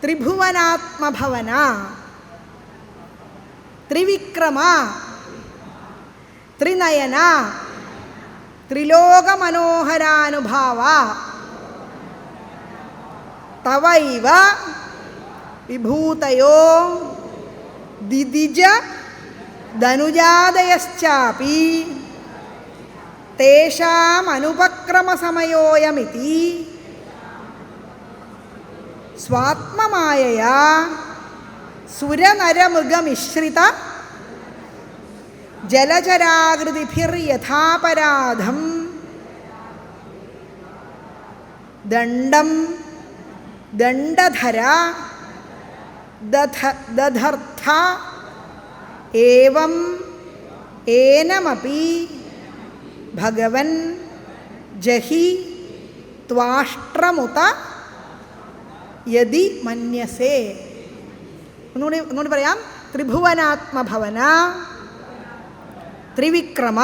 ത്രിഭുവനാത്മഭവന ത്രിവിക്രമ ത്രിനയന ത്രിലോകമനോഹരാനുഭാവ തവൈവ വിഭൂതയോ ദിദിജ ധനുജാദയശ്ചാപി തേഷാം അനുപക്രമസമയോയമിതി സ്വാത്മമായയാ സുരനരമൃഗമിശ്രിത ജലചരാകൃതിഭിർയഥാപരാധം ദണ്ഡം ദണ്ഡധര ദധർത്ഥ ഏവം ഏനമപി ഭഗവൻ ജഹി ത്വാഷ്ട്രമുത യദി മന്യസേ. ഒന്നുകൂടി പറയാം. ത്രിഭുവനാത്മഭവന ത്രിവിക്രമ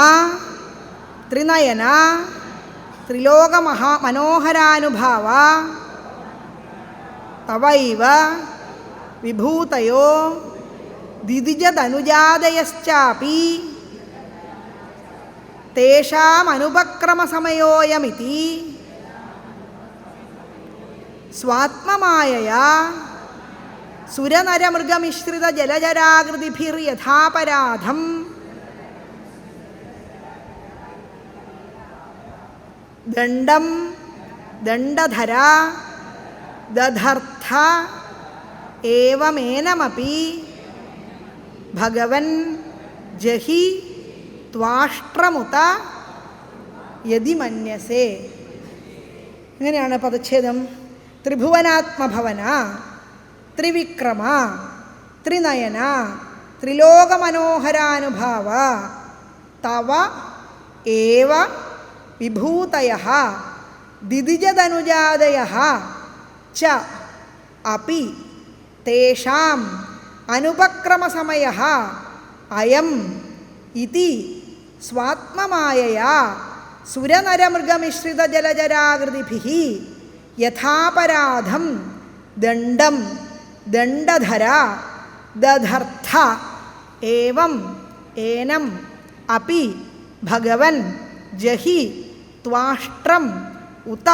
ത്രിനയന ത്രിലോകമനോഹരാനുഭാവ തവൈവ വിഭൂതയോ ദിദിജധനുജാദയശ്ചാപി തേഷാം അനുപക്രമസമയോയമിതി സ്വാത്മമായയാ സുരനരമൃഗമിശ്രിത ജലചരാകൃതിഭിർയഥാപരാധം ദണ്ഡം ദണ്ഡധര ദധർത്ഥ ഏവമേനമപി ഭഗവൻ ജഹി ത്വാഷ്ട്രമുത യദി മന്യസേ. ഇങ്ങനെയാണ് പദച്ഛേദം. ത്രിഭുവനാത്മഭവന ത്രിവിക്രമ ത്രിനയന ത്രിലോകമനോഹരാനുഭാവ തവ ഏവ വിഭൂതയഃ ദിദിജധനുജാദയഃ ച അപി തേഷാം അനുപക്രമസമയഃ അയം ഇതി സ്വാത്മമായയാ സുരനരമൃഗമിശ്രിത ജലചരാകൃതിഭിഃ യഥാപരാധം ദണ്ഡം ദണ്ഡധര ദധർത്ഥ ഏവം ഏനം അപി ഭഗവൻ ജഹി ത്വാഷ്ട്രം ഉത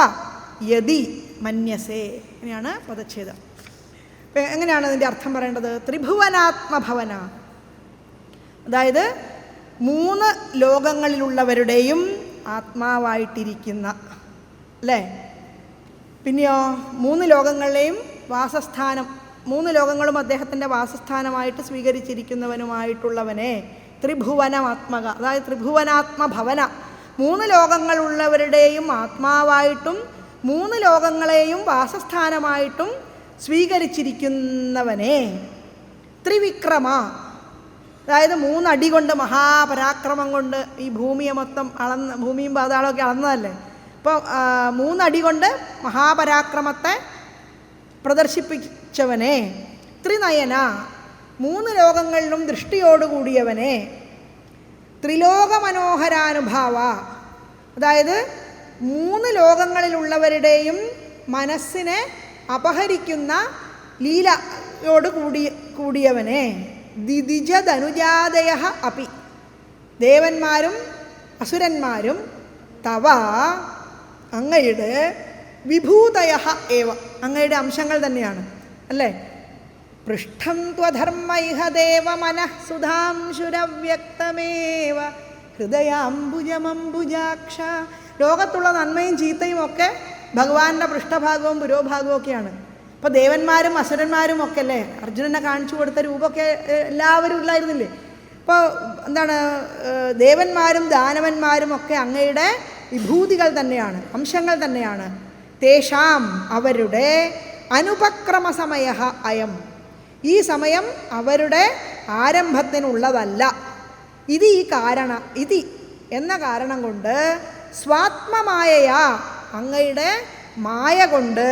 യദി മന്യസേ. ഇങ്ങനെയാണ് പദച്ഛേദം. എങ്ങനെയാണ് അതിൻ്റെ അർത്ഥം പറയേണ്ടത്? ത്രിഭുവനാത്മഭവന, അതായത് 3 ലോകങ്ങളിലുള്ളവരുടെയും ആത്മാവായിട്ടിരിക്കുന്ന, അല്ലേ? പിന്നെയോ 3 ലോകങ്ങളിലെയും വാസസ്ഥാനം, 3 ലോകങ്ങളും അദ്ദേഹത്തിൻ്റെ വാസസ്ഥാനമായിട്ട് സ്വീകരിച്ചിരിക്കുന്നവനുമായിട്ടുള്ളവനെ ത്രിഭുവനാത്മക, അതായത് ത്രിഭുവനാത്മഭവന, 3 ലോകങ്ങളുള്ളവരുടെയും ആത്മാവായിട്ടും 3 ലോകങ്ങളെയും വാസസ്ഥാനമായിട്ടും സ്വീകരിച്ചിരിക്കുന്നവനെ ത്രിവിക്രമ, അതായത് 3 അടി കൊണ്ട് മഹാപരാക്രമം കൊണ്ട് ഈ ഭൂമിയെ മൊത്തം ഭൂമിയും പാതാളമൊക്കെ അളന്നതല്ലേ. അപ്പോൾ 3 അടി കൊണ്ട് മഹാപരാക്രമത്തെ പ്രദർശിപ്പിച്ചവനെ. ത്രിനയന, 3 ലോകങ്ങളിലും ദൃഷ്ടിയോടുകൂടിയവനെ. ത്രിലോകമനോഹരാനുഭാവ, അതായത് 3 ലോകങ്ങളിലുള്ളവരുടെയും മനസ്സിനെ അപഹരിക്കുന്ന ലീലയോട് കൂടിയവനെ. ദിദിജധനുജാദയഃ അപി, ദേവന്മാരും അസുരന്മാരും തവ അങ്ങയുടെ വിഭൂതയഃ ഏവ, അങ്ങയുടെ അംശങ്ങൾ തന്നെയാണ്, അല്ലേ? പൃഷ്ഠം ത്വധർമ്മൈഹ ദേവമനഃ സുധാംശുരവ്യക്തമേവ ഹൃദയാംബുജമംബുജാക്ഷ. ലോകത്തുള്ള നന്മയും ചീത്തയും ഒക്കെ ഭഗവാന്റെ പൃഷ്ഠഭാഗവും പുരോഭാഗവും ഒക്കെയാണ്. അപ്പോൾ ദേവന്മാരും അസുരന്മാരും ഒക്കെ അല്ലേ അർജുനനെ കാണിച്ചു കൊടുത്ത രൂപമൊക്കെ എല്ലാവരും ഇല്ലായിരുന്നില്ലേ? അപ്പോൾ എന്താണ്, ദേവന്മാരും ദാനവന്മാരും ഒക്കെ അങ്ങയുടെ വിഭൂതികൾ തന്നെയാണ്, അംശങ്ങൾ തന്നെയാണ്. തേഷാം, അവരുടെ അനുപക്രമസമയ അയം, ഈ സമയം അവരുടെ ആരംഭത്തിനുള്ളതല്ല. ഇത് എന്ന കാരണം കൊണ്ട് സ്വാത്മമായയാ, അങ്ങയുടെ മായ കൊണ്ട്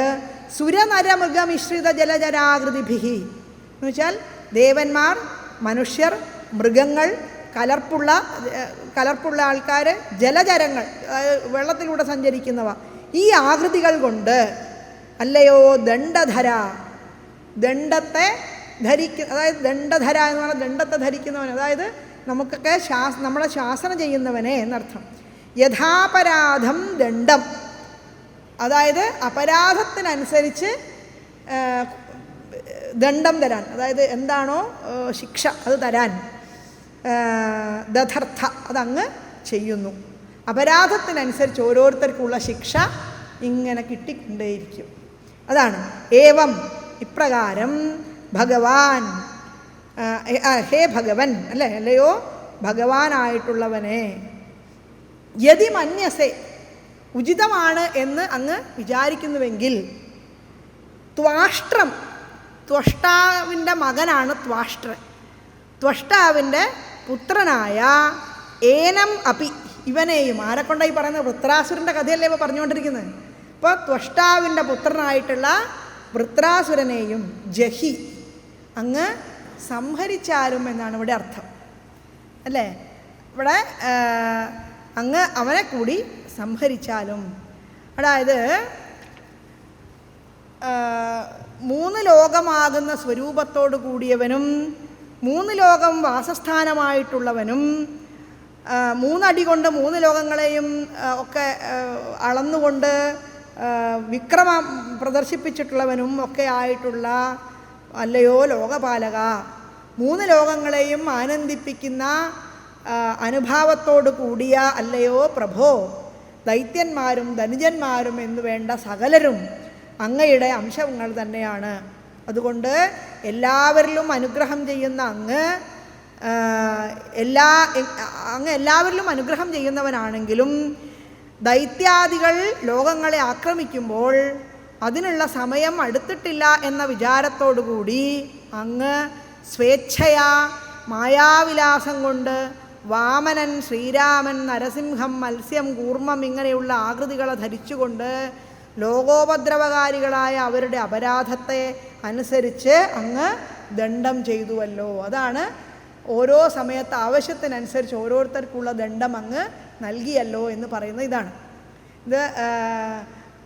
സുരനരമൃഗമിശ്രിത ജലചരാകൃതിഭിഃ എന്ന് വെച്ചാൽ ദേവന്മാർ, മനുഷ്യർ, മൃഗങ്ങൾ, കലർപ്പുള്ള ആൾക്കാർ, ജലചരങ്ങൾ, വെള്ളത്തിലൂടെ സഞ്ചരിക്കുന്നവ, ഈ ആകൃതികൾ കൊണ്ട്, അല്ലയോ ദണ്ഡധര, ദണ്ഡത്തെ അതായത് ദണ്ഡധര എന്ന് പറഞ്ഞാൽ ദണ്ഡത്തെ ധരിക്കുന്നവൻ, അതായത് നമുക്കൊക്കെ നമ്മളെ ശാസന ചെയ്യുന്നവനെ എന്നർത്ഥം. യഥാപരാധം ദണ്ഡം, അതായത് അപരാധത്തിനനുസരിച്ച് ദണ്ഡം തരാൻ, അതായത് എന്താണോ ശിക്ഷ അത് തരാൻ. ദധർത്ഥ, അതങ്ങ് ചെയ്യുന്നു. അപരാധത്തിനനുസരിച്ച് ഓരോരുത്തർക്കുള്ള ശിക്ഷ ഇങ്ങനെ കിട്ടിക്കൊണ്ടേയിരിക്കും. അതാണ് ഏവം, ഇപ്രകാരം ഭഗവാൻ, ഹേ ഭഗവൻ, അല്ലയോ ഭഗവാനായിട്ടുള്ളവനെ, യതി മന്യസേ, ഉചിതമാണ് എന്ന് അങ്ങ് വിചാരിക്കുന്നുവെങ്കിൽ, ത്വാഷ്ട്രം, ത്വഷ്ടാവിൻ്റെ മകനാണ് ത്വാഷ്ട്രൻ, ത്വഷ്ടാവിൻ്റെ പുത്രനായ ഏനം അപി, ഇവനെയും, ആരെക്കൊണ്ടായി പറയുന്നത്? വൃത്രാസുരൻ്റെ കഥയല്ലേ ഇപ്പോൾ പറഞ്ഞുകൊണ്ടിരിക്കുന്നത്. ഇപ്പോൾ ത്വഷ്ടാവിൻ്റെ പുത്രനായിട്ടുള്ള വൃത്രാസുരനെയും ജഹി, അങ്ങ് സംഹരിച്ചാലും എന്നാണ് ഇവിടെ അർത്ഥം, അല്ലേ? ഇവിടെ അങ്ങ് അവനെ കൂടി സംഹരിച്ചാലും, അതായത് 3 ലോകമാകുന്ന സ്വരൂപത്തോടു കൂടിയവനും 3 ലോകം വാസസ്ഥാനമായിട്ടുള്ളവനും 3 അടി കൊണ്ട് 3 ലോകങ്ങളെയും ഒക്കെ അളന്നുകൊണ്ട് വിക്രമം പ്രദർശിപ്പിച്ചിട്ടുള്ളവനും ഒക്കെ ആയിട്ടുള്ള അല്ലയോ ലോകപാലക, 3 ലോകങ്ങളെയും ആനന്ദിപ്പിക്കുന്ന അനുഭാവത്തോടു കൂടിയ അല്ലയോ പ്രഭോ, ദൈത്യന്മാരും ധനുജന്മാരും എന്നു വേണ്ട സകലരും അങ്ങയുടെ അംശങ്ങൾ തന്നെയാണ്. അതുകൊണ്ട് എല്ലാവരിലും അനുഗ്രഹം ചെയ്യുന്ന അങ്ങ് എല്ലാവരിലും അനുഗ്രഹം ചെയ്യുന്നവനാണെങ്കിലും ദൈത്യാദികൾ ലോകങ്ങളെ ആക്രമിക്കുമ്പോൾ അതിനുള്ള സമയം അടുത്തിട്ടില്ല എന്ന വിചാരത്തോടുകൂടി അങ്ങ് സ്വേച്ഛയാ മായാവിലാസം കൊണ്ട് വാമനൻ, ശ്രീരാമൻ, നരസിംഹം, മത്സ്യം, കൂർമ്മം ഇങ്ങനെയുള്ള ആകൃതികളെ ധരിച്ചുകൊണ്ട് ലോകോപദ്രവകാരികളായ അവരുടെ അപരാധത്തെ അനുസരിച്ച് അങ്ങ് ദണ്ഡം ചെയ്തുവല്ലോ. അതാണ് ഓരോ സമയത്ത് ആവശ്യത്തിനനുസരിച്ച് ഓരോരുത്തർക്കുള്ള ദണ്ഡം അങ്ങ് നൽകിയല്ലോ എന്ന് പറയുന്നത് ഇതാണ്. ഇത്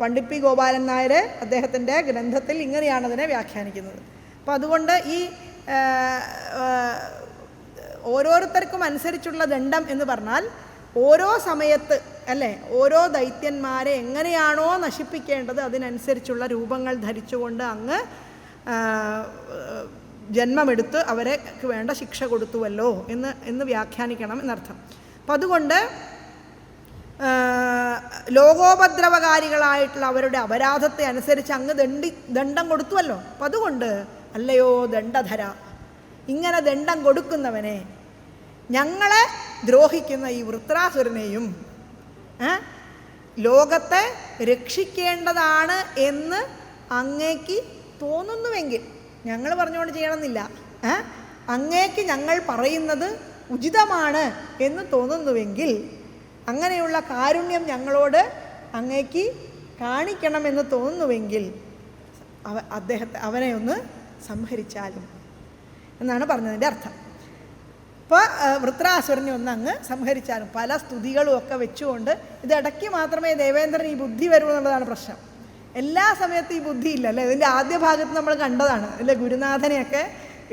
പണ്ഡിറ്റ് പി ഗോപാലൻ നായർ അദ്ദേഹത്തിൻ്റെ ഗ്രന്ഥത്തിൽ ഇങ്ങനെയാണ് അതിനെ വ്യാഖ്യാനിക്കുന്നത്. അപ്പം അതുകൊണ്ട് ഈ ഓരോരുത്തർക്കും അനുസരിച്ചുള്ള ദണ്ഡം എന്ന് പറഞ്ഞാൽ ഓരോ സമയത്ത്, അല്ലേ, ഓരോ ദൈത്യന്മാരെ എങ്ങനെയാണോ നശിപ്പിക്കേണ്ടത് അതിനനുസരിച്ചുള്ള രൂപങ്ങൾ ധരിച്ചുകൊണ്ട് അങ്ങ് ജന്മമെടുത്ത് അവർക്ക് വേണ്ട ശിക്ഷ കൊടുത്തുവല്ലോ എന്ന് വ്യാഖ്യാനിക്കണം എന്നർത്ഥം. അപ്പം അതുകൊണ്ട് ലോകോപദ്രവകാരികളായിട്ടുള്ള അവരുടെ അപരാധത്തെ അനുസരിച്ച് അങ്ങ് ദണ്ഡം കൊടുത്തുവല്ലോ. അപ്പം അതുകൊണ്ട് അല്ലയോ ദണ്ഡധര, ഇങ്ങനെ ദണ്ഡം കൊടുക്കുന്നവനെ, ഞങ്ങളെ ദ്രോഹിക്കുന്ന ഈ വൃത്രാസുരനെയും ലോകത്തെ രക്ഷിക്കേണ്ടതാണ് എന്ന് അങ്ങേക്ക് തോന്നുന്നുവെങ്കിൽ, ഞങ്ങൾ പറഞ്ഞുകൊണ്ട് ചെയ്യണമെന്നില്ല, അങ്ങേക്ക് ഞങ്ങൾ പറയുന്നത് ഉചിതമാണ് എന്ന് തോന്നുന്നുവെങ്കിൽ, അങ്ങനെയുള്ള കാരുണ്യം ഞങ്ങളോട് അങ്ങേക്ക് കാണിക്കണമെന്ന് തോന്നുന്നുവെങ്കിൽ അവനെ ഒന്ന് സംഹരിച്ചാലും എന്നാണ് പറഞ്ഞതിൻ്റെ അർത്ഥം. ഇപ്പോൾ വൃത്രാസുരനെ ഒന്ന് അങ്ങ് സംഹരിച്ചാലും, പല സ്തുതികളും ഒക്കെ വെച്ചുകൊണ്ട്, ഇതിടയ്ക്ക് മാത്രമേ ദേവേന്ദ്രൻ ഈ ബുദ്ധി വരൂ എന്നുള്ളതാണ് പ്രശ്നം. എല്ലാ സമയത്തും ഈ ബുദ്ധി ഇല്ല, അല്ലേ? ഇതിൻ്റെ ആദ്യ ഭാഗത്ത് നമ്മൾ കണ്ടതാണ്, അല്ലേ? ഗുരുനാഥനെയൊക്കെ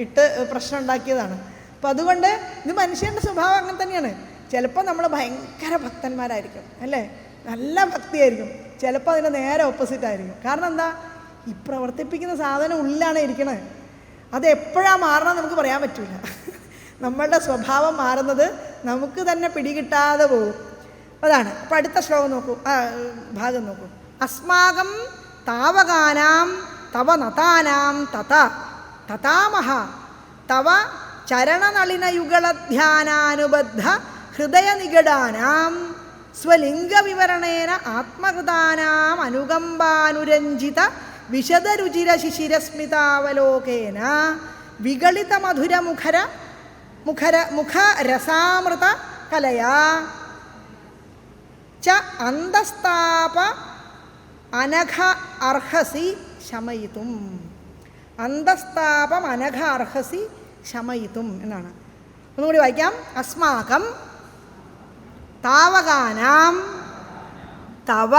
ഇട്ട് പ്രശ്നം ഉണ്ടാക്കിയതാണ്. അപ്പം അതുകൊണ്ട് ഇത് മനുഷ്യൻ്റെ സ്വഭാവം അങ്ങനെ തന്നെയാണ്. ചിലപ്പോൾ നമ്മൾ ഭയങ്കര ഭക്തന്മാരായിരിക്കും, അല്ലേ? നല്ല ഭക്തിയായിരിക്കും. ചിലപ്പോൾ അതിൻ്റെ നേരെ ഓപ്പോസിറ്റ് ആയിരിക്കും. കാരണം എന്താ? ഈ പ്രവർത്തിപ്പിക്കുന്ന സാധനം ഉള്ളിലാണ് ഇരിക്കണത്. അത് എപ്പോഴാണ് മാറണം നമുക്ക് പറയാൻ പറ്റില്ല. നമ്മളുടെ സ്വഭാവം മാറുന്നത് നമുക്ക് തന്നെ പിടികിട്ടാതെ പോകും. അതാണ്. അപ്പം അടുത്ത ശ്ലോകം നോക്കൂ, ഭാഗം നോക്കൂ. അസ്മാകം താവകാനാം തവ നതാനാം തഥാമഹ തവ ചരണനളിനയുഗളധ്യാനാനുബദ്ധ ഹൃദയനിഗടാനാം സ്വലിംഗവിവരണേന ആത്മകൃതാനാം അനുകമ്പാനുരഞ്ജിത വിശദരുചിരശിശിരസ്മിതാവലോകേന വിഗളിതമധുരമുഖരസാമൃത കലയാ ച അന്തസ്താപ അനഘ അർഹസി ശമയിതും. അന്തസ്താപം അനഘ അർഹസി ശമയിതും എന്നാണ്. ഒന്നുകൂടി വായിക്കാം. അസ്മാകം താവകാനാം തവ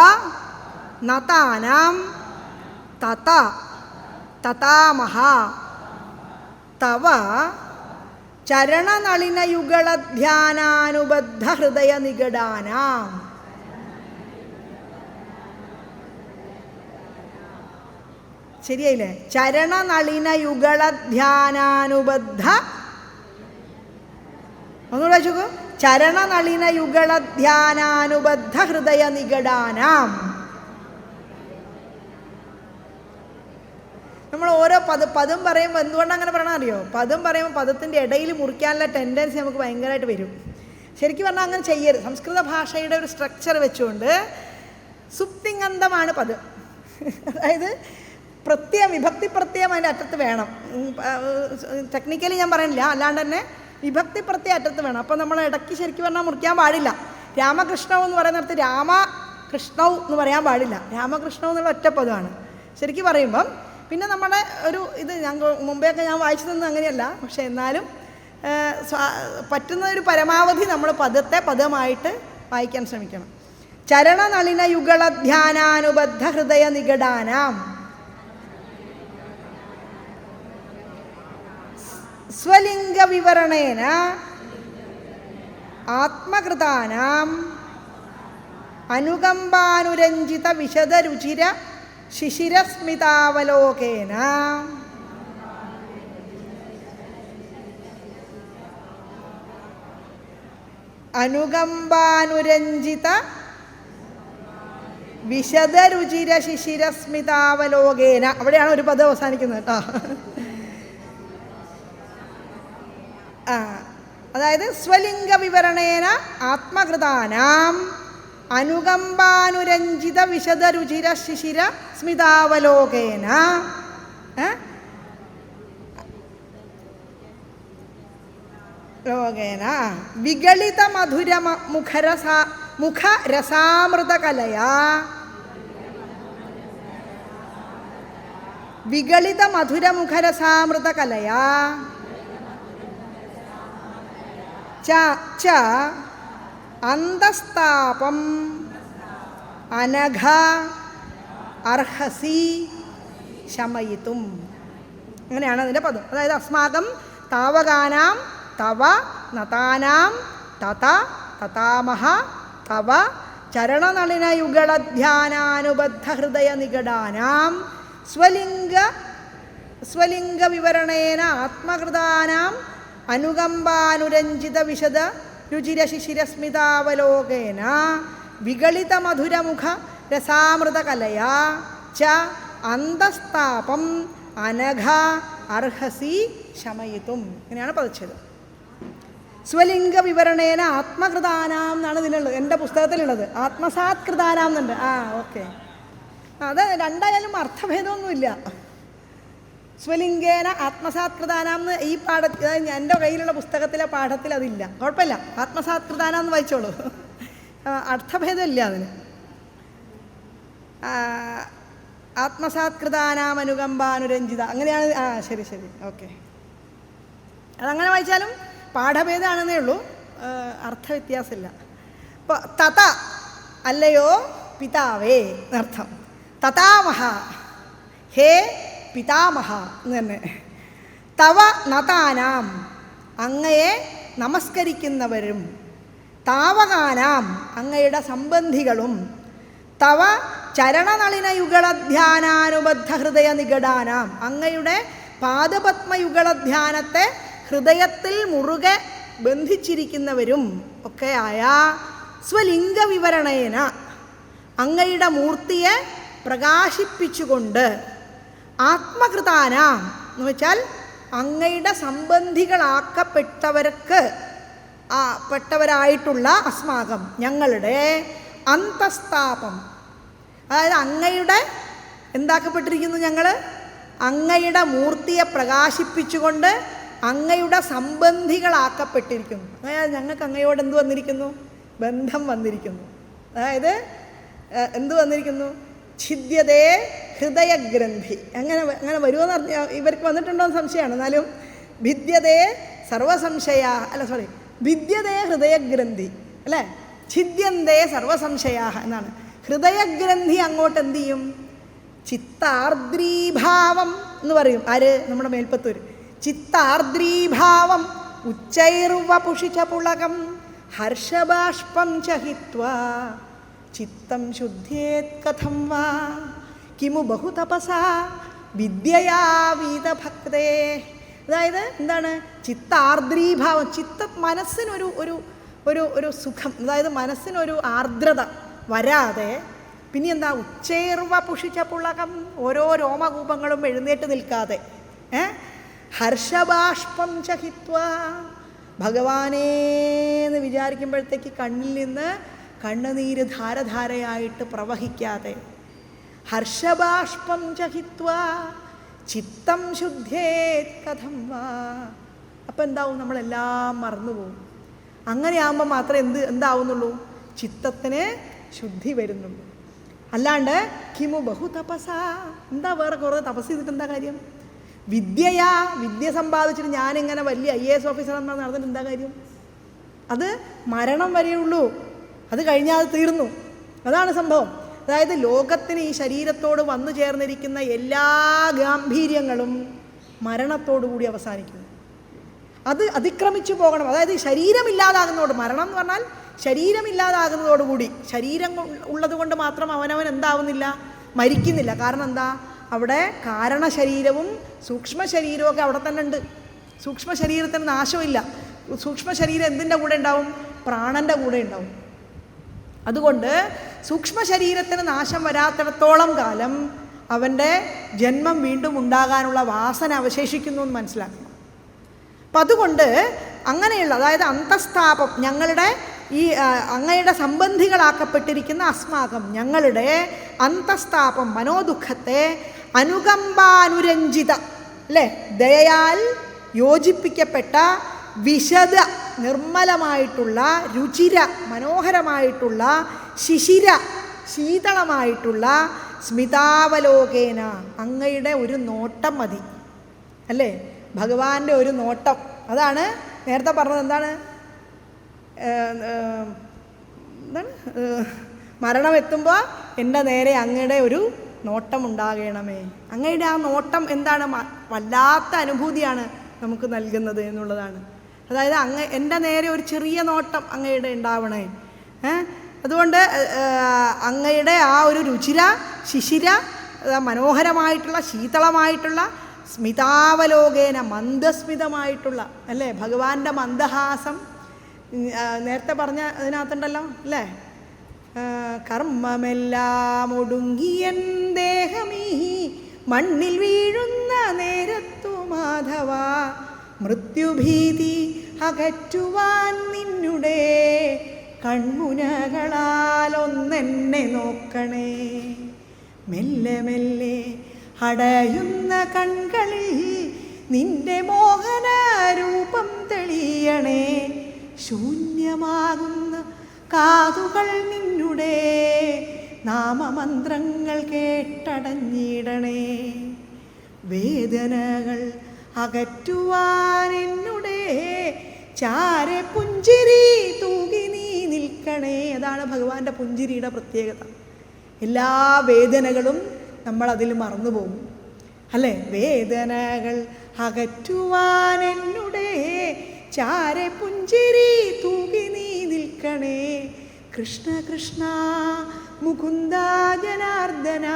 നതാനാം തത തഥാമഹ തവ ചരണനളിനയുഗളധ്യാനാനുബദ്ധ ഹൃദയ നിഗടാനാം. ശരിയായില്ലേ? ചരണനളിനയുഗളധ്യാനാനുബദ്ധ, ഒന്നുകൂടെ വായിച്ചോക്കൂ. ചരണനളിനയുഗളധ്യാനാനുബദ്ധ ഹൃദയ നിഗടാനാം. നമ്മൾ ഓരോ പദം പറയുമ്പോൾ എന്തുകൊണ്ടാണ് അങ്ങനെ പറയണം അറിയോ? പദം പറയുമ്പോൾ പദത്തിൻ്റെ ഇടയിൽ മുറിക്കാനുള്ള ടെൻഡൻസി നമുക്ക് ഭയങ്കരമായിട്ട് വരും. ശരിക്കും പറഞ്ഞാൽ അങ്ങനെ ചെയ്യരുത്. സംസ്കൃത ഭാഷയുടെ ഒരു സ്ട്രക്ചർ വെച്ചുകൊണ്ട് സുപ്തിങ്ങന്തമാണ് പദം. അതായത് വിഭക്തി പ്രത്യയം അതിൻ്റെ അറ്റത്ത് വേണം. ടെക്നിക്കലി ഞാൻ പറയുന്നില്ല, അല്ലാണ്ട് തന്നെ വിഭക്തി പ്രത്യയം അറ്റത്ത് വേണം. അപ്പോൾ നമ്മൾ ഇടയ്ക്ക് ശരിക്കും പറഞ്ഞാൽ മുറിക്കാൻ പാടില്ല. രാമകൃഷ്ണവ് എന്ന് പറയുന്നിടത്ത് രാമകൃഷ്ണവ് എന്ന് പറയാൻ പാടില്ല. രാമകൃഷ്ണവ് എന്നുള്ള ഒറ്റ പദമാണ് ശരിക്കും പറയുമ്പം. പിന്നെ നമ്മുടെ ഇത് മുമ്പെയൊക്കെ ഞാൻ വായിച്ചു തന്നത് അങ്ങനെയല്ല, പക്ഷെ എന്നാലും പറ്റുന്ന ഒരു പരമാവധി നമ്മൾ പദമായിട്ട് വായിക്കാൻ ശ്രമിക്കണം. ചരണനളിന യുഗളധ്യാനാനുബദ്ധ ഹൃദയ നിഗടാനാം സ്വലിംഗ വിവരണേന ആത്മകൃതാനാം അനുകമ്പാനുരഞ്ജിത വിശദരുചിര ശിശിരസ്മിതാവലോകേന അനുകമ്പാനുരഞ്ജിത വിശദരുചിര ശിശിരസ്മിതാവലോകേന. അവിടെയാണ് ഒരു പദം അവസാനിക്കുന്നത് കേട്ടോ. അതായത് സ്വലിംഗ വിവരണേന ആത്മകൃതാനാം അനുകമ്പാനുരഞ്ജിത വിശദരുചിര ശിശിര സ്മിതാവലോകേന വിഗളിത മധുര മുഖരസാമൃതകലയാ വിഗളിത മധുര മുഖരസാമൃതകലയാ ച അന്തസ്താപം അനഘ അർഹസി ശമയിത്തും. അങ്ങനെയാണ് അതിൻ്റെ പദം. അതായത് അസ്മാകം താവകാനാം തവ നതാനാം തത തതാമഹ തവ ചരണനളിനയുഗളധ്യാനാനുബദ്ധ ഹൃദയ നിഗടാനാം സ്വലിംഗ വിവരണേന ആത്മകൃതാനാം അനുകമ്പാനുരഞ്ജിത വിശദ രുചിര ശിശിരസ്മിതാവലോകേന വിഗളിത മധുരമുഖ രസാമൃതകലയാ ച അന്തസ്താപം അനഘ അർഹസി ശമയിത്തും. ഇങ്ങനെയാണ് പതിച്ചത്. സ്വലിംഗ വിവരണേന ആത്മകൃതാനാം എന്നാണ് ഇതിലുള്ളത്, എൻ്റെ പുസ്തകത്തിലുള്ളത്. ആത്മസാത്കൃതാനാം എന്നുണ്ട്. ഓക്കെ, അത് രണ്ടായാലും അർത്ഥഭേദമൊന്നുമില്ല. സ്വലിംഗേന ആത്മസാത്കൃതാനാന്ന് ഈ പാഠത്തിൽ, എൻ്റെ കയ്യിലുള്ള പുസ്തകത്തിലെ പാഠത്തിൽ അതില്ല. കുഴപ്പമില്ല, ആത്മസാത്കൃതാനാന്ന് വായിച്ചോളൂ. അർത്ഥഭേദമില്ല അതിന്. ആത്മസാത്കൃതാനാം അനുകമ്പാനുരഞ്ജിത അങ്ങനെയാണ്. ശരി ശരി, ഓക്കെ. അതങ്ങനെ വായിച്ചാലും പാഠഭേദമാണെന്നേ ഉള്ളൂ, അർത്ഥവ്യത്യാസമില്ല. ഇപ്പോൾ തത അല്ലയോ പിതാവേ എന്നർത്ഥം. തഥാമഹ ഹേ പിതാമഹ എന്ന് തന്നെ. തവ നതാനാം അങ്ങയെ നമസ്കരിക്കുന്നവരും, താവകാനാം അങ്ങയുടെ സംബന്ധികളും, തവ ചരണനളിനയുഗളധ്യാനാനുബദ്ധ ഹൃദയ നിഗടാനാം അങ്ങയുടെ പാദപത്മയുഗളധ്യാനത്തെ ഹൃദയത്തിൽ മുറുകെ ബന്ധിച്ചിരിക്കുന്നവരും ഒക്കെയായ സ്വലിംഗ വിവരണേന അങ്ങയുടെ മൂർത്തിയെ പ്രകാശിപ്പിച്ചുകൊണ്ട്, ആത്മകൃതാനാം എന്ന് വെച്ചാൽ അങ്ങയുടെ പെട്ടവരായിട്ടുള്ള അസ്മാകം ഞങ്ങളുടെ അന്തസ്താപം, അതായത് അങ്ങയുടെ എന്താക്കപ്പെട്ടിരിക്കുന്നു, ഞങ്ങൾ അങ്ങയുടെ മൂർത്തിയെ പ്രകാശിപ്പിച്ചുകൊണ്ട് അങ്ങയുടെ സംബന്ധികളാക്കപ്പെട്ടിരിക്കുന്നു. അതായത് ഞങ്ങൾക്ക് അങ്ങയോട് എന്ത് വന്നിരിക്കുന്നു? ബന്ധം വന്നിരിക്കുന്നു. അതായത് എന്ത് വന്നിരിക്കുന്നു? ഛിദ്യതേ ഹൃദയഗ്രന്ഥി. അങ്ങനെ വരുമെന്ന് പറഞ്ഞാൽ ഇവർക്ക് വന്നിട്ടുണ്ടോയെന്ന് സംശയമാണ്. എന്നാലും ഭിദ്യതേ ഭിദ്യതേ ഹൃദയഗ്രന്ഥി അല്ലേ, ഛിദ്യന്തേ സർവസംശയാ എന്നാണ്. ഹൃദയഗ്രന്ഥി അങ്ങോട്ട് എന്ത് ചെയ്യും? ചിത്താർദ്രീഭാവം എന്ന് പറയും ആര്? നമ്മുടെ മേൽപ്പത്തൂർ. ചിത്താർദ്രീഭാവം ഉച്ചൈർവപുഷിച്ച പുളകം ഹർഷബാഷ്പം ചഹിത്വാ ചിത്തം ശുദ്ധേത് കഥം വാ കിമു ബഹുതപസാ വിദ്യയാ വീതഭക്തേ. അതായത് എന്താണ്? ചിത്താർദ്രീഭാവം, മനസ്സിനൊരു ഒരു ഒരു ഒരു സുഖം, അതായത് മനസ്സിനൊരു ആർദ്രത വരാതെ, പിന്നെ എന്താ? ഉച്ചേർവ പുഷിച്ച പുളകം, ഓരോ രോമകൂപങ്ങളും എഴുന്നേറ്റ് നിൽക്കാതെ, ഹർഷബാഷ്പം ചഹിത്വ, ഭഗവാനേന്ന് വിചാരിക്കുമ്പോഴത്തേക്ക് കണ്ണിൽ നിന്ന് കണ്ണുനീര് ധാരധാരയായിട്ട് പ്രവഹിക്കാതെ, ഹർഷബാഷ്പം ചഹിത്വ ചിത്തം ശുദ്ധേത് കഥം വാ. അപ്പം എന്താവും? നമ്മളെല്ലാം മറന്നുപോകും. അങ്ങനെയാകുമ്പോൾ മാത്രമേ എന്താവുന്നുള്ളൂ? ചിത്തത്തിന് ശുദ്ധി വരുന്നുള്ളൂ. അല്ലാണ്ട് കിമു ബഹു തപസ, എന്താ വേറെ കുറേ തപസ് ചെയ്തിട്ട് എന്താ കാര്യം? വിദ്യ സമ്പാദിച്ചിട്ട് ഞാനിങ്ങനെ വലിയ IAS ഓഫീസറെന്നാൽ നടന്നിട്ട് എന്താ കാര്യം? അത് മരണം വരെയുള്ളൂ, അത് കഴിഞ്ഞാൽ അത് തീർന്നു. അതാണ് സംഭവം. അതായത് ലോകത്തിന് ഈ ശരീരത്തോട് വന്നു ചേർന്നിരിക്കുന്ന എല്ലാ ഗാംഭീര്യങ്ങളും മരണത്തോടു കൂടി അവസാനിക്കുന്നു. അത് അതിക്രമിച്ചു പോകണം. അതായത് ശരീരമില്ലാതാകുന്നതോട്, മരണം എന്ന് പറഞ്ഞാൽ ശരീരമില്ലാതാകുന്നതോടുകൂടി, ശരീരം ഉള്ളത് കൊണ്ട് മാത്രം അവനവൻ എന്താവുന്നില്ല? മരിക്കുന്നില്ല. കാരണം എന്താ? അവിടെ കാരണ ശരീരവും സൂക്ഷ്മ ശരീരവും ഒക്കെ അവിടെ തന്നെ ഉണ്ട്. സൂക്ഷ്മ ശരീരത്തിന് നാശമില്ല. സൂക്ഷ്മ ശരീരം എന്തിൻ്റെ കൂടെ ഉണ്ടാവും? പ്രാണൻ്റെ കൂടെ ഉണ്ടാവും. അതുകൊണ്ട് സൂക്ഷ്മ ശരീരത്തിന് നാശം വരാത്തിടത്തോളം കാലം അവൻ്റെ ജന്മം വീണ്ടും ഉണ്ടാകാനുള്ള വാസന അവശേഷിക്കുന്നു എന്ന് മനസ്സിലാക്കണം. അപ്പം അതുകൊണ്ട് അങ്ങനെയുള്ള, അതായത് അന്തസ്ഥാപം, ഞങ്ങളുടെ ഈ അങ്ങയുടെ സംബന്ധികളാക്കപ്പെട്ടിരിക്കുന്ന അസ്മാകം, ഞങ്ങളുടെ അന്തസ്ഥാപം, മനോദുഃഖത്തെ അനുകമ്പാനുരഞ്ജിത, അല്ലേ, ദയയാൽ യോജിപ്പിക്കപ്പെട്ട വിശദ നിർമ്മലമായിട്ടുള്ള, രുചിര മനോഹരമായിട്ടുള്ള, ശിശിര ശീതളമായിട്ടുള്ള സ്മിതാവലോകേന, അങ്ങയുടെ ഒരു നോട്ടം മതി, അല്ലേ? ഭഗവാന്റെ ഒരു നോട്ടം. അതാണ് നേരത്തെ പറഞ്ഞത്. എന്താണ്? മരണമെത്തുമ്പോൾ എൻ്റെ നേരെ അങ്ങയുടെ ഒരു നോട്ടം ഉണ്ടാകണമേ. അങ്ങയുടെ ആ നോട്ടം എന്താണ്? വല്ലാത്ത അനുഭൂതിയാണ് നമുക്ക് നൽകുന്നത് എന്നുള്ളതാണ്. അതായത് എൻ്റെ നേരെ ഒരു ചെറിയ നോട്ടം അങ്ങയുടെ ഉണ്ടാവണേ. അതുകൊണ്ട് അങ്ങയുടെ ആ ഒരു രുചിര ശിശിര മനോഹരമായിട്ടുള്ള ശീതളമായിട്ടുള്ള സ്മിതാവലോകേന, മന്ദസ്മിതമായിട്ടുള്ള, അല്ലേ, ഭഗവാന്റെ മന്ദഹാസം. നേരത്തെ പറഞ്ഞ അതിനകത്തുണ്ടല്ലോ, അല്ലേ, കർമ്മമെല്ലാം ഒടുങ്ങിയൻ ദേഹമീ മണ്ണിൽ വീഴുന്ന നേരത്തു മാധവ മൃത്യുഭീതി അകറ്റുവാൻ നിന്നുടെ കൺമുനകളാൽ ഒന്നെന്നെ നോക്കണേ. മെല്ലെ മെല്ലെ അടയുന്ന കൺകളിൽ നിന്റെ മോഹന രൂപം തെളിയണേ. ശൂന്യമാകുന്ന കാതുകൾ നിന്നുടെ നാമമന്ത്രങ്ങൾ കേട്ടടഞ്ഞിടണേ. വേദനകൾ അകറ്റുവാൻ എന്നുടെ ചാരെ പുഞ്ചിരി തൂകി നീ നിൽക്കണേ. അതാണ് ഭഗവാന്റെ പുഞ്ചിരിയുടെ പ്രത്യേകത. എല്ലാ വേദനകളും നമ്മളതിൽ മറന്നുപോകും, അല്ലേ? വേദനകൾ അകറ്റുവാൻ എന്നുടെ ചാരെ പുഞ്ചിരി തൂകി നീ നിൽക്കണേ. കൃഷ്ണ കൃഷ്ണ മുകുന്ദ ജനാർദ്ദന,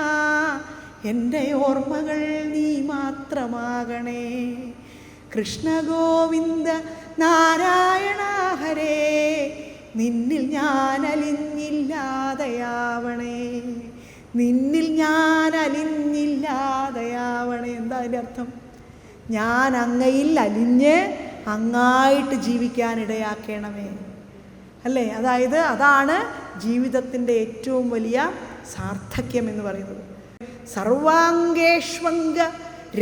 എൻ്റെ ഓർമ്മകൾ നീ മാത്രമാകണേ. കൃഷ്ണ ഗോവിന്ദ നാരായണ ഹരേ, നിന്നിൽ ഞാൻ അലിഞ്ഞില്ലാതെയാവണേ. നിന്നിൽ ഞാൻ അലിഞ്ഞില്ലാതെയാവണേ. എന്താ അതിൻ്റെ അർത്ഥം? ഞാൻ അങ്ങയിൽ അലിഞ്ഞ് അങ്ങായിട്ട് ജീവിക്കാനിടയാക്കണമേ, അല്ലേ? അതായത് അതാണ് ജീവിതത്തിൻ്റെ ഏറ്റവും വലിയ സാർത്ഥക്യം എന്ന് പറയുന്നത്. സർവാംഗേഷ്വംഗ